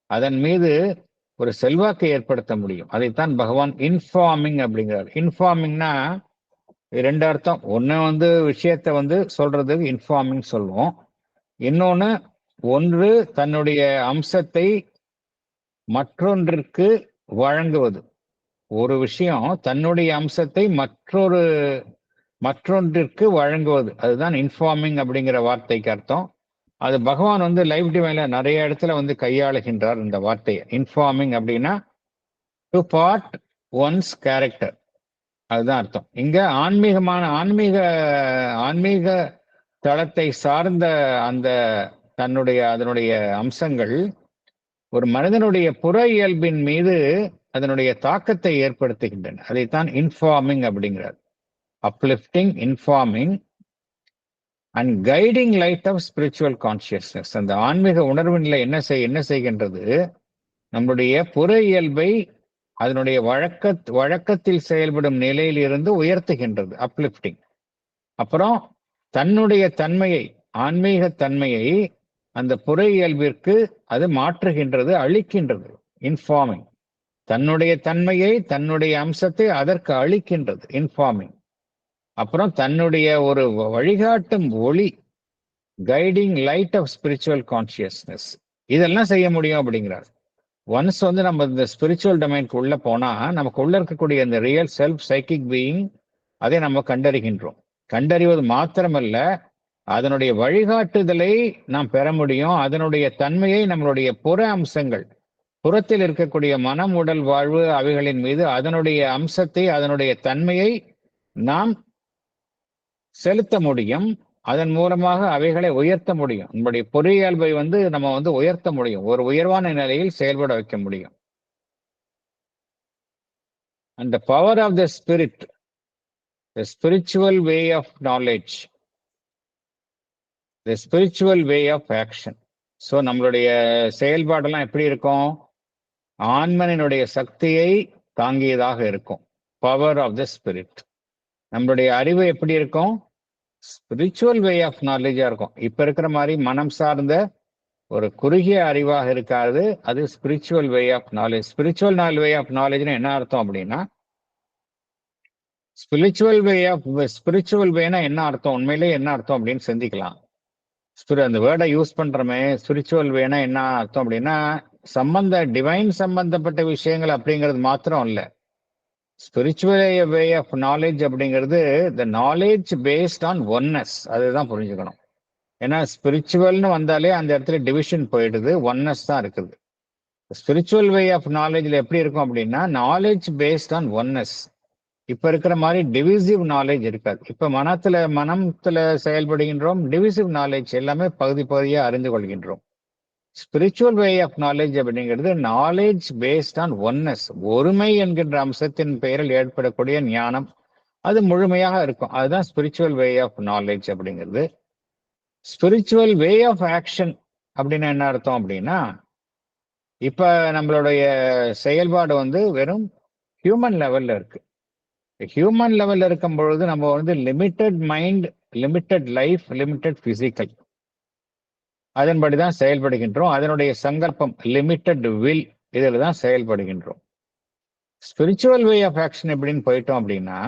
அதன் மீது ஒரு செல்வாக்கை ஏற்படுத்த முடியும். அதைத்தான் பகவான் இன்ஃபார்மிங் அப்படிங்கிறார். இன்ஃபார்மிங்னா ரெண்டு அர்த்தம். ஒன்று வந்து விஷயத்தை வந்து சொல்றதுக்கு இன்ஃபார்மிங் சொல்லுவோம். இன்னொன்று, ஒன்று தன்னுடைய அம்சத்தை மற்றொன்றிற்கு வழங்குவது. ஒரு விஷயம் தன்னுடைய அம்சத்தை மற்றொன்றிற்கு வழங்குவது, அதுதான் இன்ஃபார்மிங் அப்படிங்கிற வார்த்தைக்கு அர்த்தம். அது பகவான் வந்து லைஃப் டிவைன்ல நிறைய இடத்துல வந்து கையாளுகின்றார் இந்த வார்த்தையை. இன்ஃபார்மிங் அப்படின்னா டு பார்ட் ஒன்ஸ் கேரக்டர், அதுதான் அர்த்தம். இங்க ஆன்மீக தளத்தை சார்ந்த அந்த அதனுடைய அம்சங்கள் ஒரு மனிதனுடைய புற இயல்பின் மீது அதனுடைய தாக்கத்தை ஏற்படுத்துகின்றன. அதைத்தான் இன்ஃபார்மிங் அப்படிங்கிறார். uplifting, informing and guiding light of spiritual consciousness. அந்த ஆன்மீக உணர்வு நிலை என்ன செய்கின்றது, நம்முடைய புற இயல்பை அதனுடைய வழக்கத்தில் செயல்படும் நிலையில் இருந்து உயர்த்துகின்றது, அப்லிப்டிங். அப்புறம் தன்னுடைய தன்மையை, ஆன்மீக தன்மையை அந்த புற இயல்பிற்கு அது மாற்றுகின்றது, அளிக்கின்றது, இன்ஃபார்மிங். தன்னுடைய தன்மையை, தன்னுடைய அம்சத்தை அதற்கு அளிக்கின்றது, இன்ஃபார்மிங். அப்புறம் தன்னுடைய ஒரு வழிகாட்டும் ஒளி, guiding light of spiritual consciousness, இதெல்லாம் செய்ய முடியும் அப்படிங்கிறார். ஒன்ஸ் நம்ம இந்த ஸ்பிரிச்சுவல் டொமைனுக்கு உள்ள போனா நமக்கு உள்ள இருக்கக்கூடிய இந்த ரியல் செல்ஃப், சைக்கிக் பீயிங், அதை நம்ம கண்டறிகின்றோம். கண்டறிவது மாத்திரமல்ல, அதனுடைய வழிகாட்டுதலை நாம் பெற முடியும். அதனுடைய தன்மையை நம்மளுடைய புற அம்சங்கள், புறத்தில் இருக்கக்கூடிய மனம், உடல், வாழ்வு, அவைகளின் மீது அதனுடைய அம்சத்தை, அதனுடைய தன்மையை நாம் செலுத்த முடியும். அதன் மூலமாக அவைகளை உயர்த்த முடியும். நம்முடைய பொறியியல்பை நம்ம உயர்த்த முடியும், ஒரு உயர்வான நிலையில் செயல்பட வைக்க முடியும். And the power of the spirit, the spiritual way of knowledge, the spiritual way of action. So நம்மளுடைய செயல்பாடெல்லாம் எப்படி இருக்கும்? ஆன்மனினுடைய சக்தியை தாங்கியதாக இருக்கும். Power of the spirit. நம்மளுடைய அறிவு எப்படி இருக்கும்? ஸ்பிரிச்சுவல் வே ஆஃப் நாலேஜா இருக்கும். இப்ப இருக்கிற மாதிரி மனம் சார்ந்த ஒரு குறுகிய அறிவாக இருக்காது. அது spiritual way of knowledge. Spiritual way of நாலேஜ்னா என்ன அர்த்தம் அப்படின்னா, ஸ்பிரிச்சுவல் வேனா என்ன அர்த்தம், உண்மையிலேயே என்ன அர்த்தம் அப்படின்னு சிந்திக்கலாம். அந்த வேர்டை யூஸ் பண்றோமே, ஸ்பிரிச்சுவல் வேனா என்ன அர்த்தம் அப்படின்னா, டிவைன் சம்பந்தப்பட்ட விஷயங்கள் அப்படிங்கிறது மாத்திரம் இல்லை. ஸ்பிரிச்சுவல் வே ஆஃப் நாலேஜ் அப்படிங்கிறது the knowledge based on oneness. அதுதான் புரிஞ்சுக்கணும். ஏன்னா ஸ்பிரிச்சுவல்னு வந்தாலே அந்த இடத்துல டிவிஷன் போயிடுது, ஒன்னஸ் தான் இருக்குது. ஸ்பிரிச்சுவல் வே ஆஃப் நாலேஜ்ல எப்படி இருக்கும் அப்படின்னா, நாலேஜ் பேஸ்ட் ஆன் ஒன்னஸ். இப்ப இருக்கிற மாதிரி டிவிசிவ் நாலேஜ் இருக்காது. இப்ப மனத்துல செயல்படுகின்றோம், டிவிசிவ் நாலேஜ் எல்லாமே பகுதியா அறிந்து கொள்கின்றோம். ஸ்பிரிச்சுவல் வே ஆஃப் நாலேஜ் அப்படிங்கிறது நாலேஜ் பேஸ்ட் ஆன் ஒன்னஸ், ஒருமை என்கின்ற அம்சத்தின் பெயரில் ஏற்படக்கூடிய ஞானம், அது முழுமையாக இருக்கும். அதுதான் ஸ்பிரிச்சுவல் வே ஆஃப் நாலேஜ் அப்படிங்கிறது. ஸ்பிரிச்சுவல் வே ஆஃப் ஆக்ஷன் அப்படின்னு என்ன அர்த்தம் அப்படின்னா, இப்ப நம்மளுடைய செயல்பாடு வெறும் ஹியூமன் லெவல்ல இருக்கு. ஹியூமன் லெவல்ல இருக்கும் பொழுது நம்ம limited mind, limited life, limited physical, அதன்படிதான் செயல்படுகின்றோம். அதனுடைய சங்கல்பம், லிமிட்டட் வில், இதில் தான் செயல்படுகின்றோம். ஸ்பிரிச்சுவல் வே ஆஃப் ஆக்ஷன் எப்படின்னு போயிட்டோம் அப்படின்னா,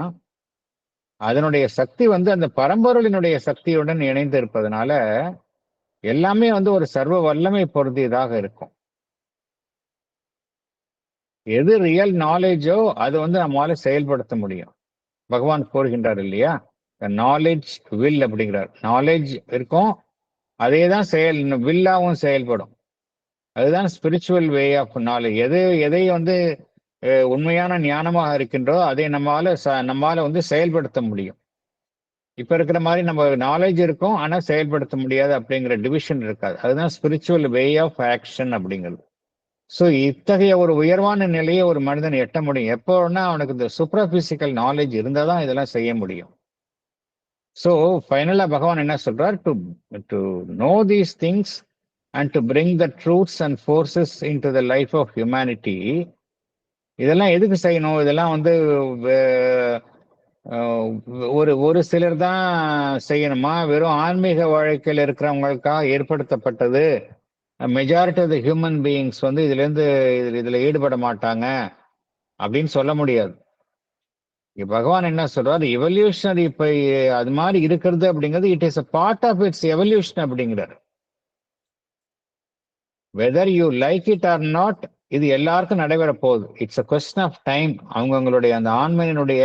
அதனுடைய சக்தி அந்த பரம்பொருளினுடைய சக்தியுடன் இணைந்து இருப்பதனால எல்லாமே ஒரு சர்வ வல்லமை பொருந்தியதாக இருக்கும். எது ரியல் நாலேஜோ அது நம்மளால செயல்படுத்த முடியும். பகவான் கூறுகின்றார் இல்லையா, நாலேஜ் வில் அப்படிங்கிறார். நாலேஜ் இருக்கும், அதே தான் வில்லாவும் செயல்படும். அதுதான் ஸ்பிரிச்சுவல் வே ஆஃப் நாலேஜ். எதை உண்மையான ஞானமாக இருக்கின்றோ அதை நம்மால செயல்படுத்த முடியும். இப்ப இருக்கிற மாதிரி நம்ம நாலேஜ் இருக்கும் ஆனா செயல்படுத்த முடியாது அப்படிங்கிற டிவிஷன் இருக்காது. அதுதான் ஸ்பிரிச்சுவல் வே ஆஃப் ஆக்ஷன் அப்படிங்கிறது. ஸோ இத்தகைய ஒரு உயர்வான நிலையை ஒரு மனிதன் எட்ட முடியும் எப்போன்னா அவனுக்கு இந்த சூப்பர்பிசிக்கல் நாலேஜ் இருந்தால் தான் இதெல்லாம் செய்ய முடியும். ஸோ ஃபைனலா பகவான் என்ன சொல்றார், to know these things and to bring the truths and forces into the life of humanity. இதெல்லாம் எதுக்கு செய்யணும்? இதெல்லாம் ஒரு சிலர் தான் செய்யணுமா? வெறும் ஆன்மீக வாழ்க்கையில் இருக்கிறவங்களுக்காக ஏற்படுத்தப்பட்டது. Majority of the human beings இதுல ஈடுபட மாட்டாங்க அப்படின்னு சொல்ல முடியாது. பகவான் என்ன சொல்றாரு, எவல்யூஷனரி இப்ப அது மாதிரி இருக்கிறது அப்படிங்கிறது it is a part of its evolution அப்படிங்கிறார். Whether you like it or not, இது எல்லாருக்கும் நடைபெற போகுது. It's a question of time. அவங்களுடைய அந்த ஆன்மீகனுடைய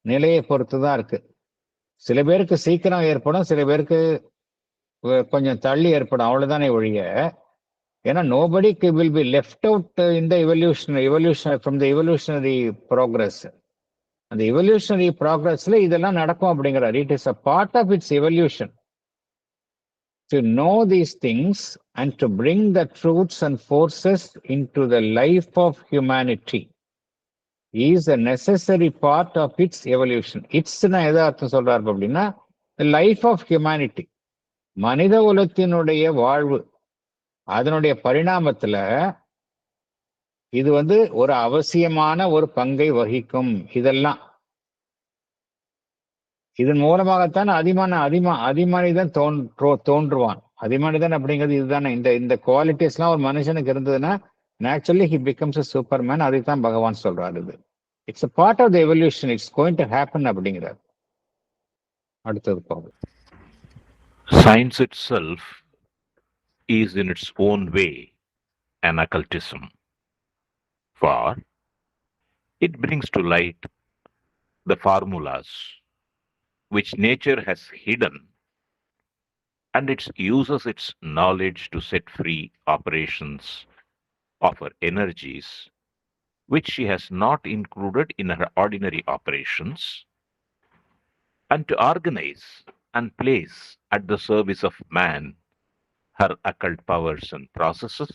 நிலையை பொறுத்து தான் இருக்கு. சில பேருக்கு சீக்கிரம் ஏற்படும், சில பேருக்கு கொஞ்சம் தள்ளி ஏற்படும், அவ்வளவுதானே ஒழிய. ஏன்னா nobody will be left out in the evolution from the evolutionary progress. அந்த எவல்யூஷனரி ப்ராக்ரஸ்ல இதெல்லாம் நடக்கும் அப்படிங்கிறார். It is a part of its evolution. To know these things and to bring the truths and forces into the life of humanity is a necessary part of its evolution. இட்ஸ்னா எதை அர்த்தம் சொல்றாரு அப்படின்னா, life of humanity, மனித குலத்தினுடைய வாழ்வு, அதனுடைய பரிணாமத்துல இது ஒரு அவசியமான ஒரு பங்கை வகிக்கும். இதன் மூலமாகத்தான் அதிமனிதன் தோன்றுவான். அதிமனிதன் அப்படிங்கிறது இதுதானே. இந்த குவாலிட்டிஸ் எல்லாம் ஒரு மனுஷனுக்கு இருந்ததுன்னா naturally he becomes a superman. அதைத்தான் பகவான் சொல்றாரு. இது it's a part of the evolution. It's going to happen அப்படிங்கிறார். அடுத்தது போகும். Science itself is in its own way an occultism, for it brings to light the formulas which nature has hidden, and it uses its knowledge to set free operations of her energies which she has not included in her ordinary operations, and to organize and place at the service of man her occult powers and processes,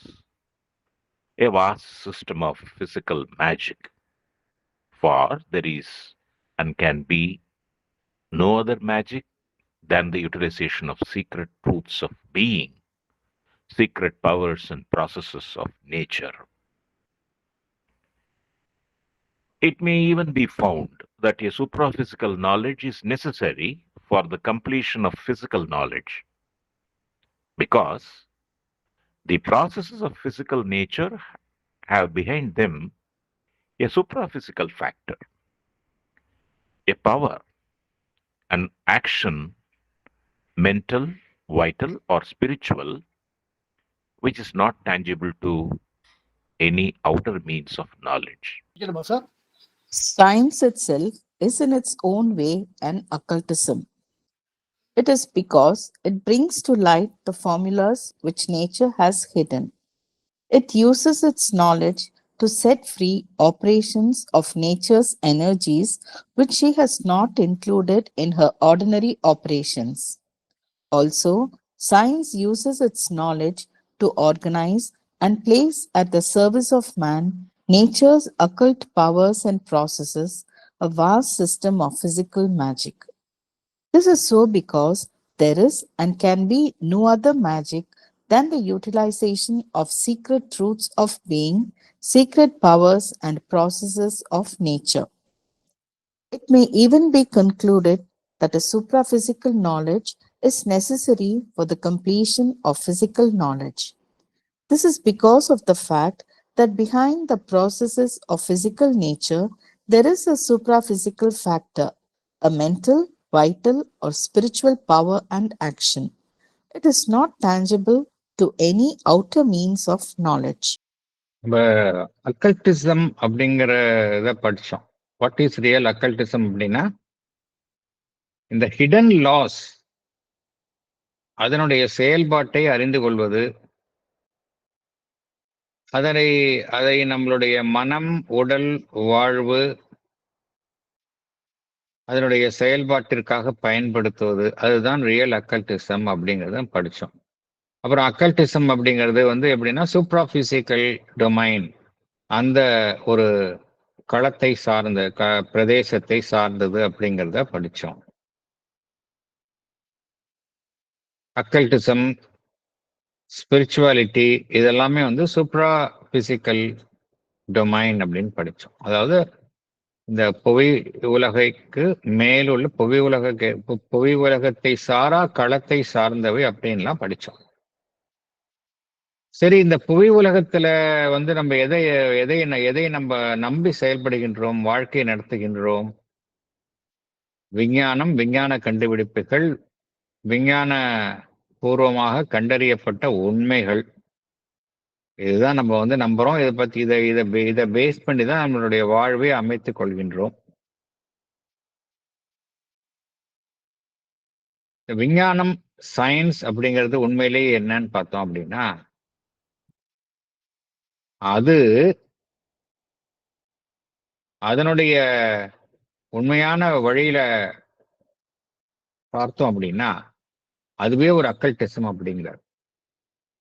a vast system of physical magic. For there is and can be no other magic than the utilization of secret truths of being, secret powers and processes of nature. It may even be found that a supraphysical knowledge is necessary for the completion of physical knowledge, because the processes of physical nature have behind them a supraphysical factor, a power, an action, mental, vital, or spiritual, which is not tangible to any outer means of knowledge. Science itself is in its own way an occultism. It is because it brings to light the formulas which nature has hidden. It uses its knowledge to set free operations of nature's energies which she has not included in her ordinary operations. Also, science uses its knowledge to organize and place at the service of man nature's occult powers and processes, a vast system of physical magic. This is so because there is and can be no other magic than the utilization of secret truths of being, secret powers and processes of nature. It may even be concluded that a supraphysical knowledge is necessary for the completion of physical knowledge. This is because of the fact that behind the processes of physical nature, there is a supraphysical factor, a mental, vital, or spiritual power and action. It is not tangible to any outer means of knowledge. நம்ம அக்கல்டிசம் அப்படிங்கிற இதை படித்தோம். What is real அக்கல்டிசம் அப்படின்னா, இந்த hidden loss அதனுடைய செயல்பாட்டை அறிந்து கொள்வது, அதை நம்மளுடைய மனம், உடல், வாழ்வு அதனுடைய செயல்பாட்டிற்காக பயன்படுத்துவது, அதுதான் ரியல் அக்கல்டிசம் அப்படிங்கிறத படித்தோம். அப்புறம் அக்கல்டிசம் அப்படிங்கிறது எப்படின்னா சூப்ராபிசிக்கல் டொமைன், அந்த ஒரு களத்தை சார்ந்த பிரதேசத்தை சார்ந்தது அப்படிங்கிறத படித்தோம். அக்கல்டிசம், ஸ்பிரிச்சுவாலிட்டி இதெல்லாமே சூப்ராபிசிக்கல் டொமைன் அப்படின்னு படித்தோம். அதாவது இந்த புவி உலகைக்கு மேலுள்ள புவி உலகத்தை சாரா களத்தை சார்ந்தவை அப்படின்லாம் படித்தோம். சரி, இந்த புவி உலகத்துல நம்ம எதை நம்ம நம்பி செயல்படுகின்றோம், வாழ்க்கை நடத்துகின்றோம்? விஞ்ஞானம், விஞ்ஞான கண்டுபிடிப்புகள், விஞ்ஞான பூர்வமாக கண்டறியப்பட்ட உண்மைகள், இதுதான் நம்ம நம்புறோம். இதை பத்தி இதை பேஸ் பண்ணி தான் நம்மளுடைய வாழ்வை அமைத்துக் கொள்கின்றோம். விஞ்ஞானம், சயின்ஸ் அப்படிங்கிறது உண்மையிலேயே என்னன்னு பார்த்தோம் அப்படின்னா, அது அதனுடைய உண்மையான வழியில பார்த்தோம் அப்படின்னா அதுவே ஒரு அக்கல்டிசம் அப்படிங்கிறார்.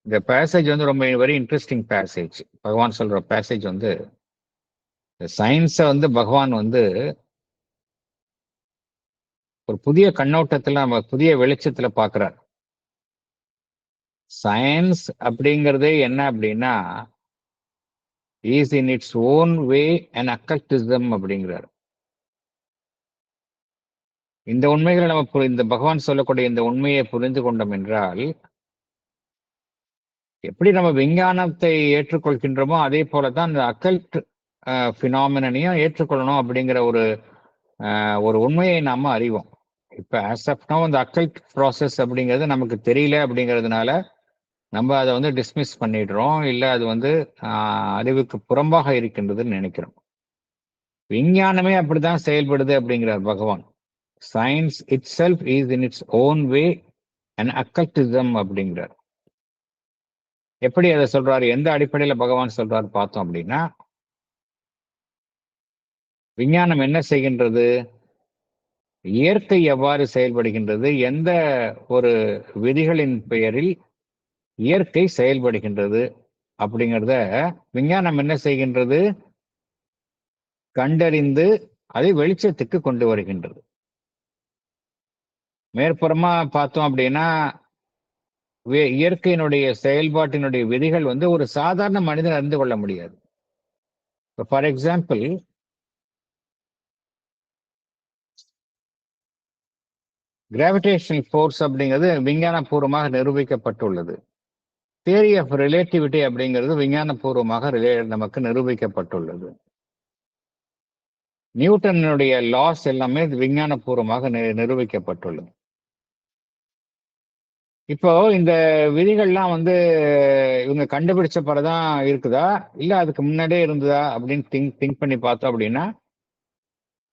இந்த பேசேஜ் ரொம்ப வெரி இன்ட்ரெஸ்டிங் பேசேஜ். பகவான் சொல்ற பேசேஜ் சயின்ஸை பகவான் ஒரு புதிய கண்ணோட்டத்துல, நம்ம புதிய வெளிச்சத்துல பார்க்கிறார். சயின்ஸ் அப்படிங்கிறதே என்ன அப்படின்னா, is in its own way and occultism அப்படிங்கிறார். இந்த உண்மைகளை நம்ம இந்த பகவான் சொல்லக்கூடிய இந்த உண்மையை புரிந்து கொண்டோம் என்றால், எப்படி நம்ம விஞ்ஞானத்தை ஏற்றுக்கொள்கின்றோமோ அதே போலதான் இந்த அக்கல்ட் பினாமினையும் ஏற்றுக்கொள்ளணும் அப்படிங்கிற ஒரு உண்மையை நாம அறிவோம். இப்ப ஆஸ் ஆஃப் நவ் அந்த அக்கல்ட் ப்ராசஸ் அப்படிங்கிறது நமக்கு தெரியல அப்படிங்கிறதுனால நம்ம அதை வந்து டிஸ்மிஸ் பண்ணிடுறோம், இல்லை அது வந்து அறிவுக்கு புறம்பாக இருக்கின்றதுன்னு நினைக்கிறோம். விஞ்ஞானமே அப்படிதான் செயல்படுது அப்படிங்கிறார் Bhagavan. Science itself is in its own way and occultism அப்படிங்கிறார். எப்படி அதை சொல்றாரு, எந்த அடிப்படையில பகவான் சொல்றாரு பார்த்தோம் அப்படின்னா, விஞ்ஞானம் என்ன செய்கின்றது, இயற்கை எவ்வாறு செயல்படுகின்றது, எந்த ஒரு விதிகளின் பெயரில் இயற்கை செயல்படுகின்றது அப்படிங்கிறத விஞ்ஞானம் என்ன செய்கின்றது, கண்டறிந்து அதை வெளிச்சத்துக்கு கொண்டு வருகின்றது. மேற்புறமா பார்த்தோம் அப்படின்னா இயற்கையினுடைய செயல்பாட்டினுடைய விதிகள் வந்து ஒரு சாதாரண மனிதன் அறிந்து கொள்ள முடியாது. ஃபார் எக்ஸாம்பிள், கிராவிடேஷனல் ஃபோர்ஸ் அப்படிங்கிறது விஞ்ஞானபூர்வமாக நிரூபிக்கப்பட்டுள்ளது. தியரி ஆஃப் ரிலேட்டிவிட்டி அப்படிங்கிறது விஞ்ஞானபூர்வமாக நமக்கு நிரூபிக்கப்பட்டுள்ளது. நியூட்டனுடைய லாஸ் எல்லாமே விஞ்ஞானபூர்வமாக நிரூபிக்கப்பட்டுள்ளது. இப்போ இந்த விதிகள்லாம் வந்து இவங்க கண்டுபிடிச்ச பிறதான் இருக்குதா, இல்ல அதுக்கு முன்னாடியே இருந்ததா அப்படின்னு திங்க் பண்ணி பார்த்தோம் அப்படின்னா,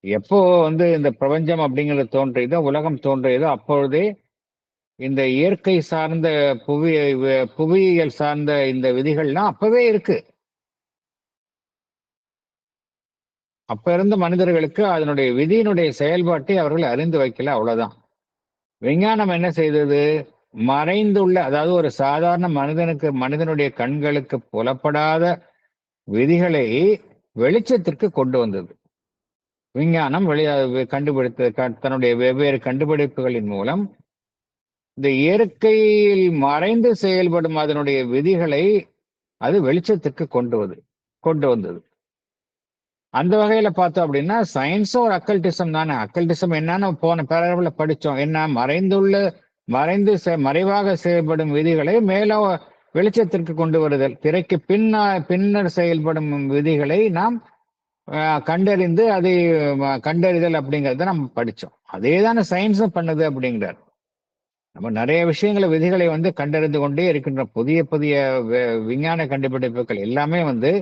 எப்போ வந்து இந்த பிரபஞ்சம் அப்படிங்கிறது தோன்றியதோ, உலகம் தோன்றியதோ, அப்பொழுதே இந்த இயற்கை சார்ந்த புவியியல் சார்ந்த இந்த விதிகள்லாம் அப்பவே இருக்கு. அப்ப இருந்த மனிதர்களுக்கு அதனுடைய விதியினுடைய செயல்பாட்டை அவர்கள் அறிந்து வைக்கல, அவ்வளவுதான். விஞ்ஞானம் என்ன செய்தது, மறைந்துள்ள, அதாவது ஒரு சாதாரண மனிதனுடைய கண்களுக்கு புலப்படாத விதிகளை வெளிச்சத்திற்கு கொண்டு வந்தது. விஞ்ஞானம் தன்னுடைய வெவ்வேறு கண்டுபிடிப்புகளின் மூலம் இந்த இயற்கையில் மறைந்து செயல்படும் அதனுடைய விதிகளை அது வெளிச்சத்திற்கு கொண்டு வந்தது. அந்த வகையில பார்த்தோம் அப்படின்னா சயின்ஸும் ஒரு அக்கல்டிசம் தானே. அக்கல்டிசம் என்னன்னு போன பேராகிராஃப்ல படிச்சோம். என்ன, மறைவாக செயல்படும் விதிகளை மேல வெளிச்சத்திற்கு கொண்டு வருதல், திரைக்கு பின்னர் செயல்படும் விதிகளை நாம் கண்டறிந்து அதை கண்டறிதல் அப்படிங்கிறத நம்ம படிச்சோம். அதே தானே சயின்ஸும் பண்ணுது அப்படிங்கிறார். நம்ம நிறைய விஷயங்களை விதிகளை வந்து கண்டறிந்து கொண்டே இருக்கின்ற புதிய புதிய விஞ்ஞான கண்டுபிடிப்புகள் எல்லாமே வந்து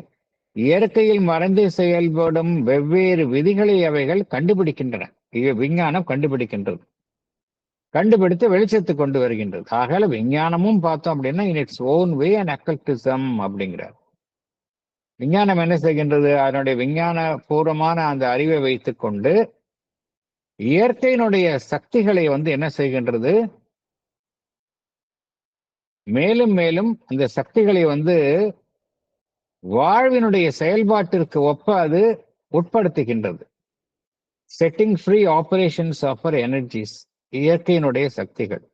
இயற்கையில் மறைந்து செயல்படும் வெவ்வேறு விதிகளை அவைகள் கண்டுபிடிக்கின்றன. விஞ்ஞானம் கண்டுபிடிக்கின்றது, கண்டுபிடித்து வெளிச்சத்து கொண்டு வருகின்றது. ஆகல விஞ்ஞானமும் பார்த்தோம் அப்படின்னா in its own way and occultism அப்படிங்கிறார். விஞ்ஞானம் என்ன செய்கின்றது, அதனுடைய விஞ்ஞான பூர்வமான அந்த அறிவை வைத்துக் கொண்டு இயற்கையினுடைய சக்திகளை வந்து என்ன செய்கின்றது, மேலும் மேலும் அந்த சக்திகளை வந்து வாழ்வினுடைய செயல்பாட்டிற்கு ஒப்ப அது உட்படுத்துகின்றது. Setting free operations of energies, இயற்கையினுடைய சக்திகள்.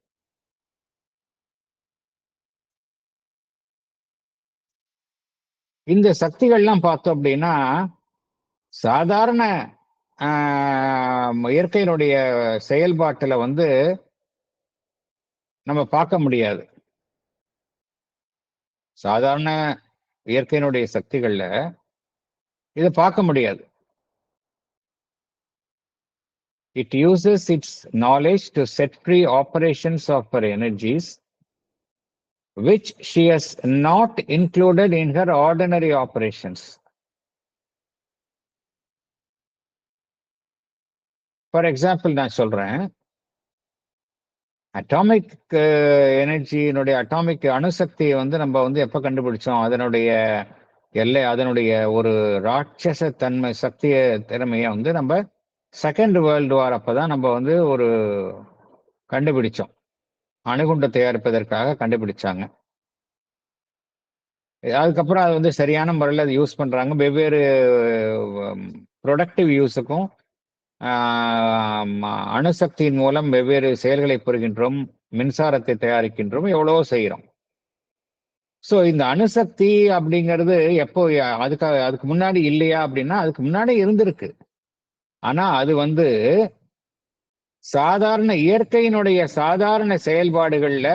இந்த சக்திகள்லாம் பார்த்தோம் அப்படின்னா சாதாரண இயற்கையினுடைய செயல்பாட்டுல வந்து நம்ம பார்க்க முடியாது. சாதாரண இயற்கையினுடைய சக்திகள்ல இதை பார்க்க முடியாது. It uses its knowledge to set free operations of her energies, which she has not included in her ordinary operations. For example, நான் சொல்றேன், அட்டாமிக் எனர்ஜியினுடைய அட்டாமிக் அணுசக்தியை வந்து நம்ம வந்து எப்ப கண்டுபிடிச்சோம், அதனுடைய ஒரு ராட்சச தன்மை திறமையை வந்து நம்ம செகண்ட் வேர்ல்டு வார் அப்பதான் நம்ம வந்து ஒரு கண்டுபிடிச்சோம். அணுகுண்டை தயாரிப்பதற்காக கண்டுபிடிச்சாங்க. அதுக்கப்புறம் அது வந்து சரியான முறையில் அதை யூஸ் பண்றாங்க. வெவ்வேறு ப்ரொடக்டிவ் யூஸுக்கும் அணுசக்தியின் மூலம் வெவ்வேறு செயல்களை புரிகின்றோம், மின்சாரத்தை தயாரிக்கின்றோம், எவ்வளவோ செய்கிறோம். ஸோ இந்த அணுசக்தி அப்படிங்கிறது எப்போ அதுக்கு முன்னாடி இல்லையா அப்படின்னா அதுக்கு முன்னாடி இருந்திருக்கு. ஆனா அது சாதாரண இயற்கையினுடைய சாதாரண செயல்பாடுகள்ல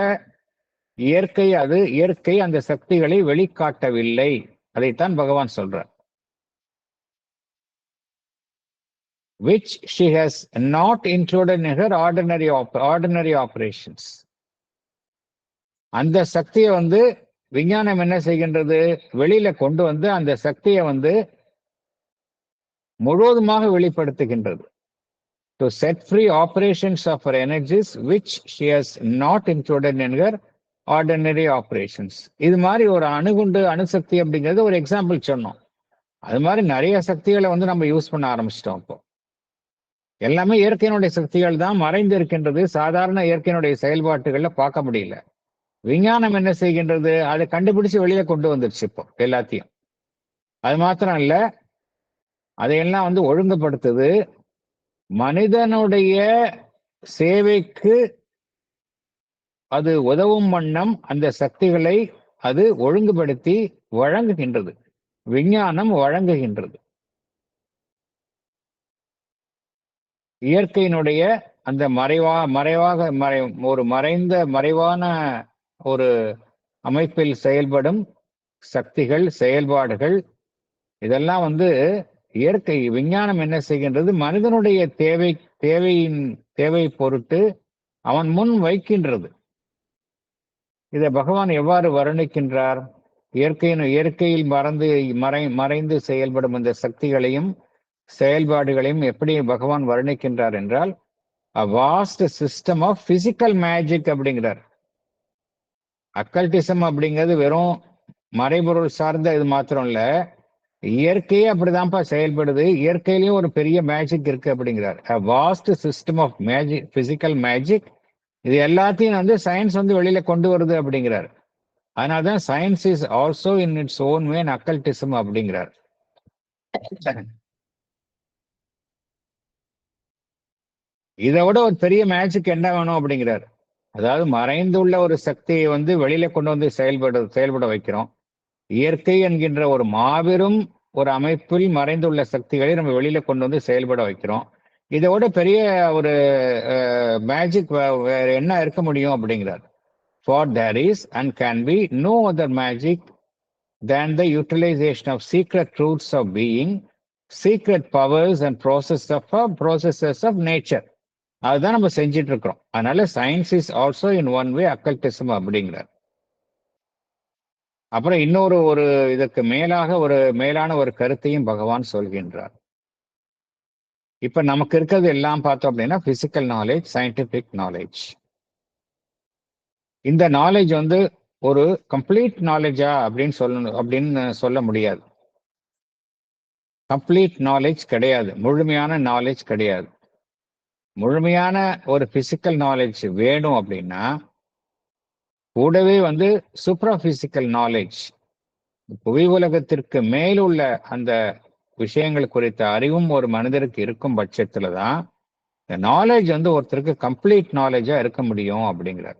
இயற்கை அந்த சக்திகளை வெளிக்காட்டவில்லை. அதைத்தான் பகவான் சொல்றார். which she has not included in her ordinary operations. அந்த சக்தியை விஞ்ஞானம் என்ன செய்கின்றது? வெளியில கொண்டு அந்த சக்தியை முழுவதுமாக வெளிப்படுத்துகின்றது. to set free operations of her energies which she has not included in her ordinary operations. இது மாதிரி ஒரு அணுசக்தி அப்படிங்கிறது ஒரு எக்ஸாம்பிள் சொன்னோம். அது மாதிரி நிறைய சக்திகளை நம்ம யூஸ் பண்ண ஆரம்பிச்சிட்டோம். இப்போ எல்லாமே இயற்கையினுடைய சக்திகள் தான் மறைந்து இருக்கின்றது. சாதாரண இயற்கையினுடைய செயல்பாட்டுகள்ல பார்க்க முடியல. விஞ்ஞானம் என்ன செய்கின்றது? அதை கண்டுபிடிச்சு வெளியில கொண்டு வந்துருச்சு இப்போ எல்லாத்தையும். அது மாத்திரம் இல்ல, அதையெல்லாம் ஒழுங்குபடுத்துது. மனிதனுடைய சேவைக்கு அது உதவும் வண்ணம் அந்த சக்திகளை அது ஒழுங்குபடுத்தி வழங்குகின்றது. விஞ்ஞானம் வழங்குகின்றது. இயற்கையினுடைய அந்த மறைவான ஒரு அமைப்பில் செயல்படும் சக்திகள், செயல்பாடுகள், இதெல்லாம் இயற்கை விஞ்ஞானம் என்ன செய்கின்றது? மனிதனுடைய தேவை பொருட்டு அவன் முன் வைக்கின்றது. இதை பகவான் எவ்வாறு வர்ணிக்கின்றார்? இயற்கையில் மறைந்து செயல்படும் இந்த சக்திகளையும் செயல்பாடுகளையும் எப்படி பகவான் வர்ணிக்கின்றார் என்றால், a vast system of physical magic அப்படிங்கிறார். அக்கல்டிசம் அப்படிங்கிறது வெறும் மறைபொருள் சார்ந்த இது மாத்திரம் இல்ல, இயற்கையே அப்படிதான்ப்பா செயல்படுது. இயற்கையிலயும் ஒரு பெரிய மேஜிக் இருக்கு அப்படிங்கிறார். a vast system of magic, physical magic. இது எல்லாத்தையும் சயின்ஸ் வெளியில கொண்டு வருது அப்படிங்கிறார். அதனால்தான் science is also in its own way occultism அப்படிங்கிறார். இதை விட ஒரு பெரிய மேஜிக் என்ன வேணும் அப்படிங்கிறார். அதாவது மறைந்துள்ள ஒரு சக்தியை வெளியில கொண்டு செயல்பட வைக்கிறோம். இயற்கை என்கின்ற ஒரு மாபெரும் ஒரு அமைப்பில் மறைந்துள்ள சக்திகளை நம்ம வெளியில கொண்டு செயல்பட வைக்கிறோம். இதை விட பெரிய ஒரு மேஜிக் வேற என்ன இருக்க முடியும் அப்படிங்கிறார். for there is and can be no other magic than the utilization of secret truths of being, secret powers and processes of nature. அதுதான் நம்ம செஞ்சிட்டு இருக்கிறோம். அதனால science is also in one way occultism அப்படிங்கிறார். அப்புறம் இன்னொரு இதற்கு மேலான ஒரு கருத்தையும் பகவான் சொல்கின்றார். இப்ப நமக்கு இருக்கிறது எல்லாம் பார்த்தோம் அப்படின்னா பிசிக்கல் நாலேஜ், சயின்டிபிக் நாலேஜ். இந்த நாலேஜ் ஒரு கம்ப்ளீட் நாலேஜா அப்படின்னு சொல்ல முடியாது. கம்ப்ளீட் நாலேஜ் கிடையாது, முழுமையான நாலேஜ் கிடையாது. முழுமையான ஒரு பிசிக்கல் நாலேஜ் வேணும் அப்படின்னா கூடவே சூப்ரா பிசிக்கல் நாலேஜ், புவி உலகத்திற்கு மேலுள்ள அந்த விஷயங்கள் குறித்த அறிவும் ஒரு மனிதருக்கு இருக்கும் பட்சத்துல தான் இந்த நாலேஜ் ஒருத்தருக்கு கம்ப்ளீட் நாலேஜா இருக்க முடியும் அப்படிங்கிறார்.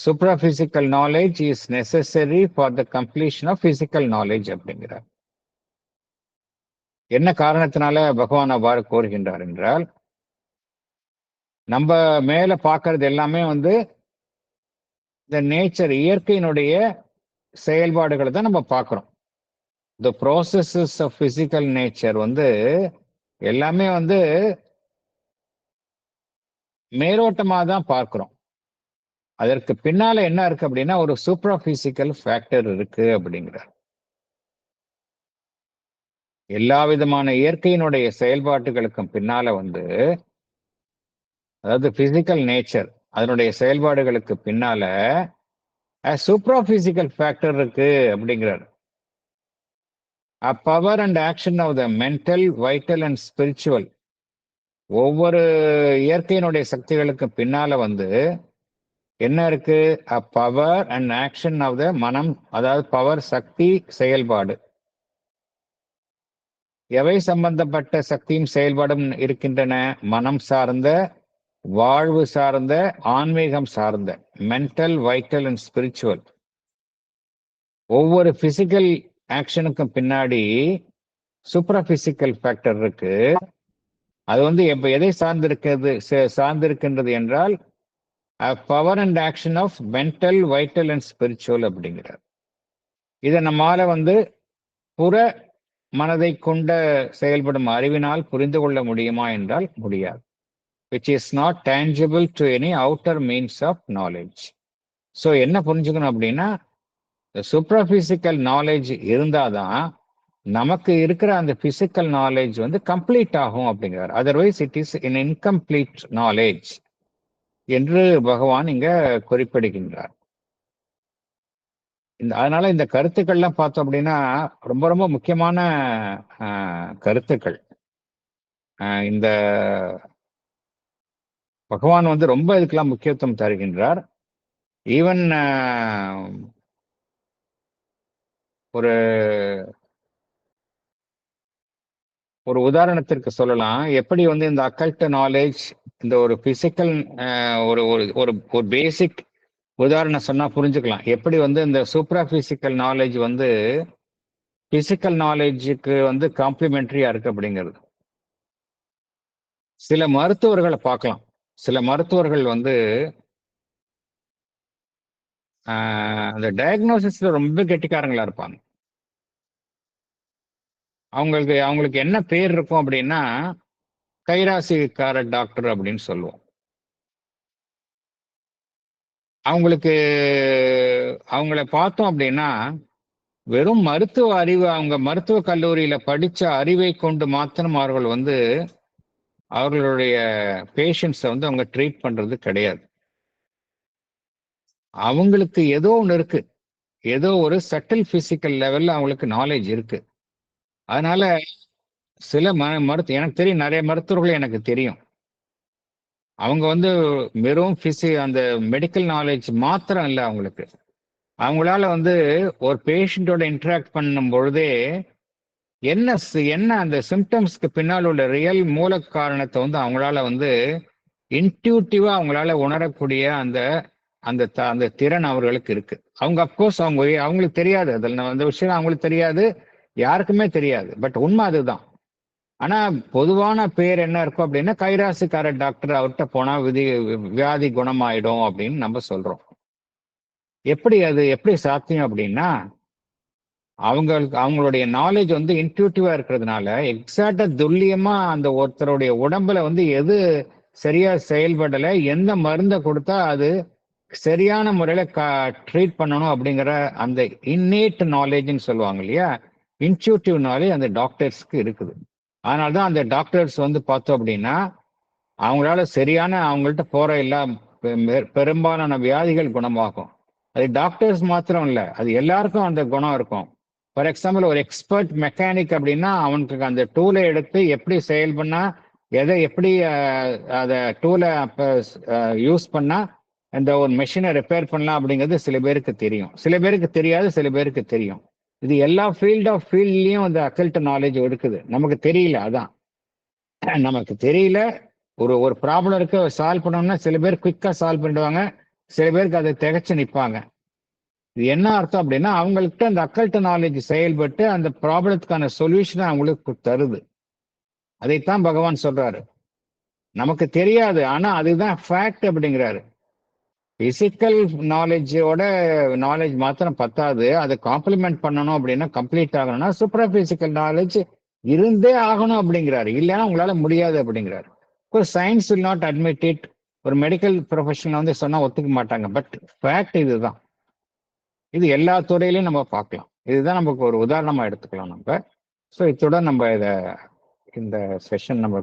Supraphysical knowledge is necessary for the completion of physical knowledge அப்படிங்கிறார். என்ன காரணத்தினால பகவான் அவ்வாறு கோருகின்றார் என்றால், நம்ம மேல பார்க்கறது எல்லாமே இந்த நேச்சர், இயற்கையினுடைய செயல்பாடுகளை தான் நம்ம பார்க்கிறோம். the processes of physical nature எல்லாமே மேலோட்டமா தான் பார்க்கிறோம். அதற்கு பின்னால என்ன இருக்கு அப்படின்னா ஒரு சூப்ரா பிசிக்கல் ஃபேக்டர் இருக்கு அப்படிங்கிறார். எல்லா விதமான இயற்கையினுடைய செயல்பாட்டுகளுக்கும் பின்னால அதாவது பிசிக்கல் நேச்சர் அதனுடைய செயல்பாடுகளுக்கு பின்னால சூப்ரா பிசிக்கல் ஃபேக்டர் இருக்கு அப்படிங்கிறார். A power and action of the mental, vital and spiritual. ஒவ்வொரு இயற்கையினுடைய சக்திகளுக்கு பின்னால என்ன இருக்கு? A power and action of the மனம், அதாவது பவர், சக்தி, செயல்பாடு. எவை சம்பந்தப்பட்ட சக்தியும் செயல்பாடும் இருக்கின்றன? மனம் சார்ந்த, வாழ்வு சார்ந்த, ஆன்மீகம் சார்ந்த, மென்டல், வைட்டல் அண்ட் ஸ்பிரிச்சுவல். ஒவ்வொரு பிசிக்கல் ஆக்ஷனுக்கும் பின்னாடி சூப்பராபிசிக்கல் ஃபேக்டர் இருக்கு. அது வந்து இப்ப எதை சார்ந்திருக்கின்றது என்றால் power and action of mental, vital and spiritual அப்படிங்கிறார். இதை நம்மால வந்து புற மனதை கொண்ட செயல்படும் அறிவினால் புரிந்து கொள்ள முடியுமா என்றால் முடியாது. which is not tangible to any outer means of knowledge. So என்ன புரிஞ்சுக்கணும் அப்படின்னா, சூப்பர்பிசிக்கல் நாலேஜ் இருந்தாதான் நமக்கு இருக்கிற அந்த பிசிக்கல் நாலேஜ் வந்து கம்ப்ளீட் ஆகும் அப்படிங்கிறார். Otherwise it is in incomplete knowledge என்று பகவான் இங்க குறிப்பிடுகின்றார். அதனால இந்த கருத்துக்கள்லாம் பார்த்தோம் அப்படின்னா ரொம்ப ரொம்ப முக்கியமான கருத்துக்கள். இந்த பகவான் வந்து ரொம்ப இதுக்கெல்லாம் முக்கியத்துவம் தருகின்றார். ஈவன் ஒரு ஒரு உதாரணத்திற்கு சொல்லலாம், எப்படி வந்து இந்த அக்கல்ட் நாலேஜ், இந்த ஒரு பிசிக்கல் ஒரு ஒரு பேசிக் உதாரணம் சொன்னா புரிஞ்சுக்கலாம். எப்படி வந்து இந்த சூப்பரா பிசிக்கல் நாலேஜ் வந்து பிசிக்கல் நாலேஜுக்கு வந்து காம்ப்ளிமெண்டரியா இருக்கு அப்படிங்கிறது. சில மருத்துவர்களை பார்க்கலாம். சில மருத்துவர்கள் வந்து அந்த டயக்னோசிஸ்ல ரொம்ப கெட்டிக்காரங்களா இருப்பாங்க. அவங்களுக்கு என்ன பேர் இருக்கும் அப்படின்னா, கைராசிக்கார டாக்டர் அப்படின்னு சொல்லுவோம். அவங்கள பார்த்தோம் அப்படின்னா வெறும் மருத்துவ அறிவு, அவங்க மருத்துவ கல்லூரியில படிச்ச அறிவை கொண்டு மாத்திரம் அவர்கள் வந்து அவர்களுடைய பேஷண்ட்ஸை வந்து அவங்க ட்ரீட் பண்றது கிடையாது. அவங்களுக்கு ஏதோ ஒன்று இருக்கு, ஏதோ ஒரு சட்டில் பிசிக்கல் லெவல்ல அவங்களுக்கு நாலேஜ் இருக்கு. அதனால சில எனக்கு தெரியும், நிறைய மருத்துவர்கள் எனக்கு தெரியும். அவங்க வந்து வெறும் அந்த மெடிக்கல் நாலேஜ் மாத்திரம் இல்லை அவங்களுக்கு. அவங்களால வந்து ஒரு பேஷண்டோட இன்டராக்ட் பண்ணும் பொழுதே என்ன அந்த சிம்டம்ஸ்க்கு பின்னால் உள்ள ரியல் மூல காரணத்தை வந்து அவங்களால வந்து இன்ட்யூட்டிவா அவங்களால உணரக்கூடிய அந்த அந்த அந்த திறன் அவர்களுக்கு இருக்கு. அவங்க அப்கோர்ஸ் அவங்களுக்கு தெரியாது, அதில் அந்த விஷயம் அவங்களுக்கு தெரியாது, யாருக்குமே தெரியாது. பட் உண்மை அதுதான். ஆனா பொதுவான பேர் என்ன இருக்கும் அப்படின்னா, கைராசிக்கார டாக்டர், அவர்கிட்ட போனா வியாதி குணமாயிடும் அப்படின்னு நம்ம சொல்றோம். எப்படி சாத்தியம் அப்படின்னா, அவங்களுடைய நாலேஜ் வந்து இன்ட்யூட்டிவா இருக்கிறதுனால எக்ஸாக்டா துல்லியமா அந்த ஒருத்தருடைய உடம்புல வந்து எது சரியா செயல்படலை, எந்த மருந்தை கொடுத்தா அது சரியான முறையில ட்ரீட் பண்ணணும் அப்படிங்கிற அந்த இன்னேட் நாலேஜ்ன்னு சொல்லுவாங்க இல்லையா, இன்ட்யூட்டிவ் நாலேஜ் அந்த டாக்டர்ஸ்க்கு இருக்குது. அதனால்தான் அந்த டாக்டர்ஸ் வந்து பார்த்தோம் அப்படின்னா அவங்களால அவங்கள்ட்ட போற எல்லா பெரும்பாலான வியாதிகள் குணமாகும். அது டாக்டர்ஸ் மாத்திரம் இல்லை, அது எல்லாருக்கும் அந்த குணம் இருக்கும். ஃபார் எக்ஸாம்பிள், ஒரு எக்ஸ்பர்ட் மெக்கானிக் அப்படின்னா அவனுக்கு அந்த டூலை எடுத்து எப்படி செயல் பண்ணா, எப்படி அதை டூலை யூஸ் பண்ணா இந்த ஒரு மெஷினை ரிப்பேர் பண்ணலாம் அப்படிங்கிறது சில பேருக்கு தெரியும், சில பேருக்கு தெரியாது, சில பேருக்கு தெரியும். இது எல்லா ஃபீல்ட்லயும் அந்த அக்கல்ட் நாலேஜ் இருக்குது, நமக்கு தெரியல. அதான் நமக்கு தெரியல. ஒரு ப்ராப்ளம் இருக்கு, சால்வ் பண்ணணும்னா சில பேர் குயிக்கா சால்வ் பண்ணிடுவாங்க, சில பேருக்கு அதை திகச்சு நிற்பாங்க. இது என்ன அர்த்தம் அப்படின்னா, அவங்கள்ட்ட அந்த அக்கல்ட் நாலேஜ் செயல்பட்டு அந்த ப்ராப்ளத்துக்கான சொல்யூஷனை அவங்களுக்கு தருது. அதைத்தான் பகவான் சொல்றாரு. நமக்கு தெரியாது, ஆனா அதுதான் ஃபேக்ட் அப்படிங்கிறாரு. பிசிக்கல் நாலேஜ் மாத்திரம் பத்தாது, அதை காம்ப்ளிமெண்ட் பண்ணணும் அப்படின்னா, கம்ப்ளீட் ஆகணும்னா சூப்பர் பிசிக்கல் நாலேஜ் இருந்தே ஆகணும் அப்படிங்கிறாரு. இல்லைன்னா உங்களால முடியாது அப்படிங்கிறாரு. Science will not admit it. ஒரு மெடிக்கல் ப்ரொஃபஷனல் வந்து சொன்னா ஒத்துக்க மாட்டாங்க. பட் ஃபேக்ட் இதுதான். இது எல்லா துறையிலையும் நம்ம பார்க்கலாம். இதுதான் நமக்கு ஒரு உதாரணமா எடுத்துக்கலாம் நம்ம. ஸோ இத்துடன் நம்ம இந்த செஷன் நம்ம